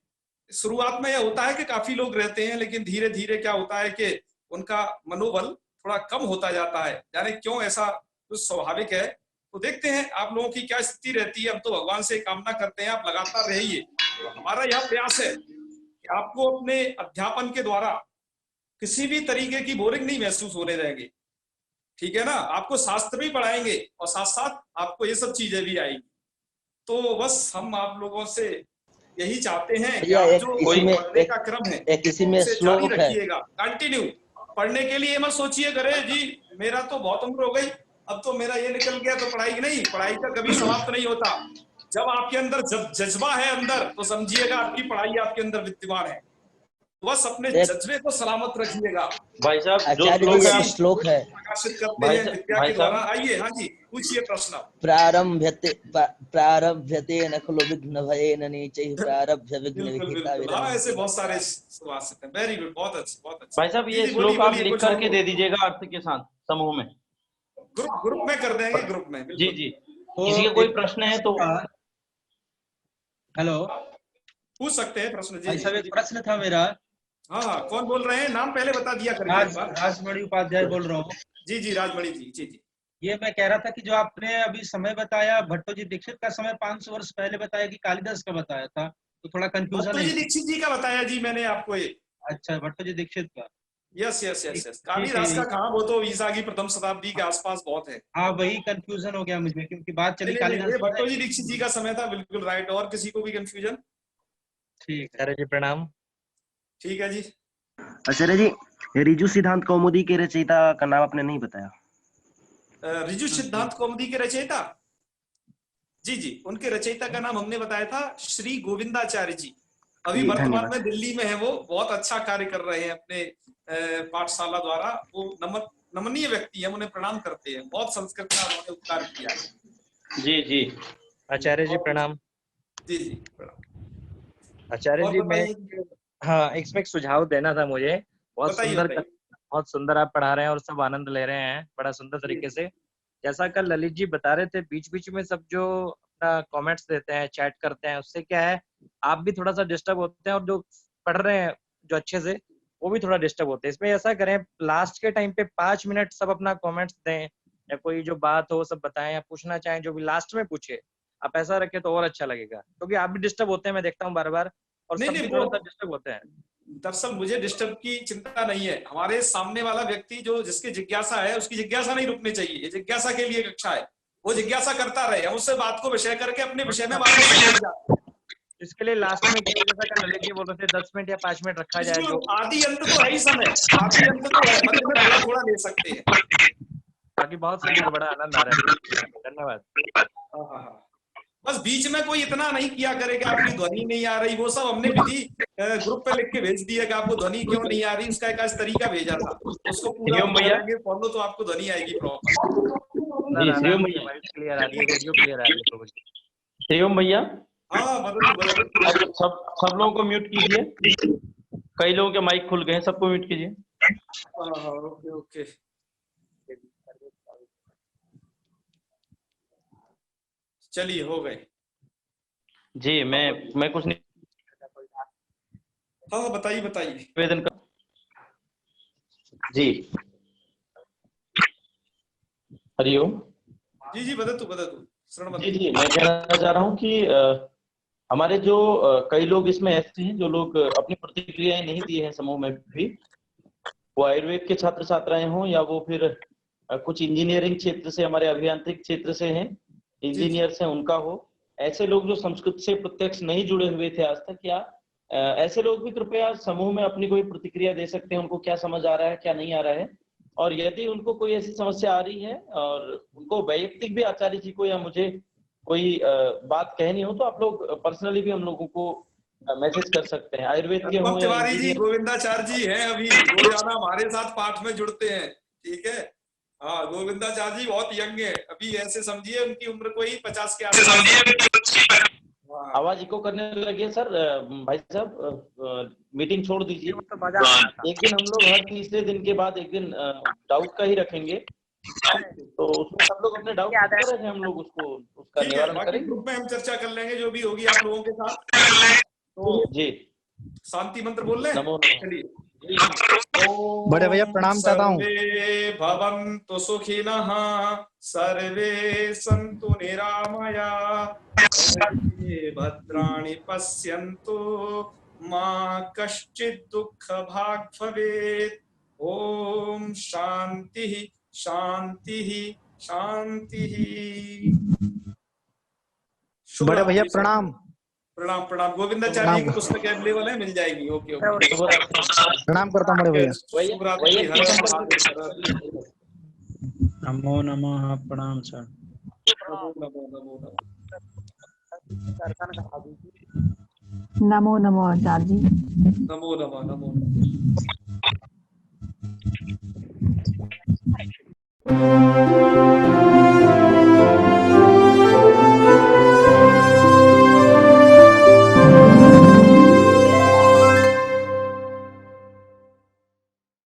[SPEAKER 2] शुरुआत में यह होता है कि काफी लोग रहते हैं, लेकिन धीरे धीरे क्या होता है कि उनका मनोबल थोड़ा कम होता जाता है, जाने क्यों, ऐसा कुछ स्वाभाविक है। तो देखते हैं आप लोगों की क्या स्थिति रहती है। हम तो भगवान से कामना करते हैं आप लगातार रहिए। तो हमारा यह प्रयास है कि आपको अपने अध्यापन के द्वारा किसी भी तरीके की बोरिंग नहीं महसूस होने देंगे, ठीक है ना। आपको शास्त्र भी पढ़ाएंगे और साथ साथ आपको ये सब चीजें भी आएंगी। तो बस हम आप लोगों से यही चाहते हैं कि
[SPEAKER 6] भैया
[SPEAKER 2] आप
[SPEAKER 6] एक
[SPEAKER 2] जो
[SPEAKER 6] इसी में
[SPEAKER 2] पढ़ने का क्रम है
[SPEAKER 6] एक इसी में
[SPEAKER 2] उसे जारी
[SPEAKER 6] श्लोक है।
[SPEAKER 2] रखिएगा, कंटिन्यू पढ़ने के लिए मत सोचिए करे जी मेरा तो बहुत उम्र हो गई, अब तो मेरा ये निकल गया तो पढ़ाई नहीं, पढ़ाई का कभी समाप्त नहीं होता। जब आपके अंदर जज्बा है अंदर, तो समझिएगा आपकी पढ़ाई आपके अंदर विद्यमान है। बस अपने जज्बे को सलामत रखिएगा।
[SPEAKER 1] भाई साहब जो
[SPEAKER 6] आचार्य जी
[SPEAKER 1] श्लोक है
[SPEAKER 6] एक श्लोक है,
[SPEAKER 2] प्रकाशित करते हैं विद्या के द्वारा। आइए, हाँ जी, पूछिए प्रश्न।
[SPEAKER 6] प्रारभ्यते न खलु विघ्न भयेन नीचैः प्रारभ्य विघ्न
[SPEAKER 2] बिल्कुल
[SPEAKER 6] विहिता
[SPEAKER 2] बिल्कुल, हाँ, ऐसे
[SPEAKER 6] विरमन्ति।
[SPEAKER 2] बहुत सारे सुभाषित हैं। वेरी गुड, बहुत अच्छे, बहुत अच्छे।
[SPEAKER 1] भाई साहब, ये
[SPEAKER 2] जी,
[SPEAKER 1] श्लोक आप लिख
[SPEAKER 2] कुछ
[SPEAKER 1] करके
[SPEAKER 2] और
[SPEAKER 1] दे दीजिएगा अर्थ के साथ समूह में।
[SPEAKER 2] ग्रुप में कर देंगे, ग्रुप में।
[SPEAKER 1] जी जी, किसी का कोई प्रश्न है तो
[SPEAKER 3] हेलो,
[SPEAKER 2] पूछ सकते हैं प्रश्न। जी
[SPEAKER 3] भाई साहब, एक प्रश्न था मेरा।
[SPEAKER 2] हाँ हाँ, कौन बोल रहे हैं? नाम पहले बता दिया करिए एक बार।
[SPEAKER 3] राजमणि उपाध्याय बोल रहा हूँ।
[SPEAKER 2] जी जी, राजमणि जी, जी जी।
[SPEAKER 3] ये मैं कह रहा था कि जो आपने अभी समय बताया भट्टो जी दीक्षित का समय 500 वर्ष पहले बताया कि कालिदास का बताया था, तो थोड़ा कंफ्यूजन
[SPEAKER 2] भट्टो
[SPEAKER 3] है।
[SPEAKER 2] जी दीक्षित जी का बताया जी मैंने आपको ये।
[SPEAKER 3] अच्छा, भट्टो जी दीक्षित का।
[SPEAKER 2] यस यस यस यस,
[SPEAKER 3] ठीक
[SPEAKER 2] कालिदास
[SPEAKER 3] है।
[SPEAKER 2] का कहाँ, वो तो ईसा की प्रथम शताब्दी के आसपास बहुत है।
[SPEAKER 3] हाँ, वही कंफ्यूजन हो गया मुझे, क्योंकि बात चली
[SPEAKER 2] नहीं,
[SPEAKER 3] कालिदास।
[SPEAKER 2] ये भट्टो जी दीक्षित जी का समय था, बिल्कुल राइट। और किसी को भी कंफ्यूजन?
[SPEAKER 3] ठीक है।
[SPEAKER 4] आचार्य जी प्रणाम।
[SPEAKER 2] ठीक है जी।
[SPEAKER 7] आचार्य जी, ऋजु सिद्धांत कौमुदी के रचयिता का नाम आपने नहीं बताया।
[SPEAKER 2] ऋजु सिद्धांत कौमुदी के रचयिता, जी जी, उनके रचयिता का नाम हमने बताया था श्री गोविंदाचार्य जी। अभी
[SPEAKER 7] जी,
[SPEAKER 2] वर्तमान
[SPEAKER 7] धन्यवाद।
[SPEAKER 2] में दिल्ली में है, वो बहुत अच्छा कार्य कर रहे हैं अपने पाठशाला द्वारा। वो नमनीय व्यक्ति है, उन्हें प्रणाम करते हैं। बहुत संस्कृत का उन्होंने उपकार किया है।
[SPEAKER 1] जी जी।
[SPEAKER 4] आचार्य जी प्रणाम।
[SPEAKER 2] जी जी प्रणाम।
[SPEAKER 4] आचार्य
[SPEAKER 2] और
[SPEAKER 4] जी, मैं
[SPEAKER 2] बताइए।
[SPEAKER 4] हाँ, इसमें एक सुझाव देना था मुझे।
[SPEAKER 2] बताइए बताइए।
[SPEAKER 4] बहुत सुंदर आप पढ़ा रहे हैं और सब आनंद ले रहे हैं बड़ा सुंदर तरीके से। जैसा कल ललित जी बता रहे थे, बीच बीच में सब जो अपना कमेंट्स देते हैं, चैट करते हैं, उससे क्या है आप भी थोड़ा सा डिस्टर्ब होते हैं और जो पढ़ रहे हैं जो अच्छे से, वो भी थोड़ा डिस्टर्ब होते हैं। इसमें ऐसा करें, लास्ट के टाइम पे 5 मिनट सब अपना कमेंट्स दें, या कोई जो बात हो सब बताएं, या पूछना चाहें जो भी लास्ट में पूछे, आप ऐसा रखें तो और अच्छा लगेगा, क्योंकि आप भी डिस्टर्ब होते हैं, मैं देखता हूँ बार बार, और
[SPEAKER 2] नहीं
[SPEAKER 4] सब
[SPEAKER 2] नहीं,
[SPEAKER 4] भी
[SPEAKER 2] वो
[SPEAKER 4] थोड़ा सा डिस्टर्ब होते हैं।
[SPEAKER 2] दरअसल मुझे डिस्टर्ब की चिंता नहीं है। हमारे सामने वाला व्यक्ति जो जिसकी जिज्ञासा है, उसकी जिज्ञासा नहीं रुकनी चाहिए। ये जिज्ञासा के लिए कक्षा है, वो जिज्ञासा करता रहे। हम उससे बात को विषय करके अपने विषय में वापस।
[SPEAKER 4] इसके लिए लास्ट में क्या, जैसा कि ललित जी बोल रहे थे, 10 मिनट या 5 मिनट रखा जाए जो
[SPEAKER 2] आदि अंत तो है ही समय, आदि अंत तो है, मध्य में थोड़ा थोड़ा ले सकते हैं।
[SPEAKER 4] बाकी बहुत सुंदर, बड़ा आनंद आ रहा है। धन्यवाद।
[SPEAKER 2] बस बीच में कोई इतना नहीं किया करे कि आपकी ध्वनि नहीं आ रही। वो सब हमने विधि ग्रुप पे लिख के भेज दिया कि आपको ध्वनि क्यों नहीं आ रही, उसका एक तरीका भेजा था। उसको पूरा करेंगे फॉलो तो आपको ध्वनि आएगी प्रॉपर।
[SPEAKER 4] क्लियर आ रही है, वीडियो क्लियर आ रही है।
[SPEAKER 1] शिवम भैया,
[SPEAKER 2] हाँ बदल।
[SPEAKER 1] सब लोगों को म्यूट कीजिए। कई लोगों के माइक खुल गए, सबको म्यूट कीजिए।
[SPEAKER 2] ओके ओके, चलिए हो गए
[SPEAKER 1] जी। मैं कुछ नहीं,
[SPEAKER 2] हाँ बताइए बताइए।
[SPEAKER 1] निवेदन कर जी। हरिओम।
[SPEAKER 2] जी जी, बदतु शरण।
[SPEAKER 1] जी जी, मैं कहना चाह रहा हूँ कि हमारे जो कई लोग इसमें ऐसे हैं जो लोग अपनी प्रतिक्रियाएं नहीं दिए हैं समूह में भी, वो आयुर्वेद के छात्र छात्राएं हों या वो फिर कुछ इंजीनियरिंग क्षेत्र से, हमारे अभियांत्रिक क्षेत्र से हैं, इंजीनियर्स हैं, उनका हो। ऐसे लोग जो संस्कृत से प्रत्यक्ष नहीं जुड़े हुए थे आज तक, या ऐसे लोग भी कृपया समूह में अपनी कोई प्रतिक्रिया दे सकते हैं। उनको क्या समझ आ रहा है, क्या नहीं आ रहा है, और यदि उनको कोई ऐसी समस्या आ रही है और उनको वैयक्तिक भी आचार्य जी को या मुझे कोई बात कहनी हो, तो आप लोग पर्सनली भी हम लोगों को मैसेज कर सकते हैं। आयुर्वेद के हो या
[SPEAKER 2] तिवारी जी,
[SPEAKER 1] इंजीनियर।
[SPEAKER 2] गोविंदाचार्य जी हैं, अभी रोजाना हमारे साथ पाठ में जुड़ते हैं। ठीक है, हाँ, गोविंदाचार्य जी बहुत यंग है अभी, ऐसे समझिए उनकी उम्र कोई 50 के आसपास।
[SPEAKER 1] आवाज इको करने लगे सर। भाई साहब, मीटिंग छोड़ दीजिए। एक दिन हम लोग हर तीसरे दिन के बाद एक दिन डाउट का ही रखेंगे, तो उसमें सब लोग अपने डाउट करते रहे, हम लोग उसका निवारण करेंगे।
[SPEAKER 2] ग्रुप में हम चर्चा कर लेंगे जो भी होगी आप लोगों के साथ। तो
[SPEAKER 1] जी,
[SPEAKER 2] शांति मंत्र बोल रहे हैं। चलिए,
[SPEAKER 8] बड़े भैया प्रणाम चाहता हूँ।
[SPEAKER 2] सर्वे भवन्तु सुखिनः, सर्वे सन्तु निरामया, सर्वे भद्राणि पश्यन्तु, मा कश्चित् दुःख भाग् भवेत्। ओम शांति शांति शांति।
[SPEAKER 8] बड़े भैया प्रणाम।
[SPEAKER 2] प्रणाम प्रणाम। गोविंदाचार्य की पुस्तक अवेलेबल है, मिल जाएगी। Okay okay.
[SPEAKER 8] प्रणाम करता हूँ बड़े भैया।
[SPEAKER 2] शुभ रात्रि, हर हर महादेव।
[SPEAKER 5] नमो नमः। प्रणाम सर।
[SPEAKER 2] नमो नमो नमो नमो।
[SPEAKER 9] नमो नमो आचार्य जी।
[SPEAKER 2] नमो नमो नमो नमो।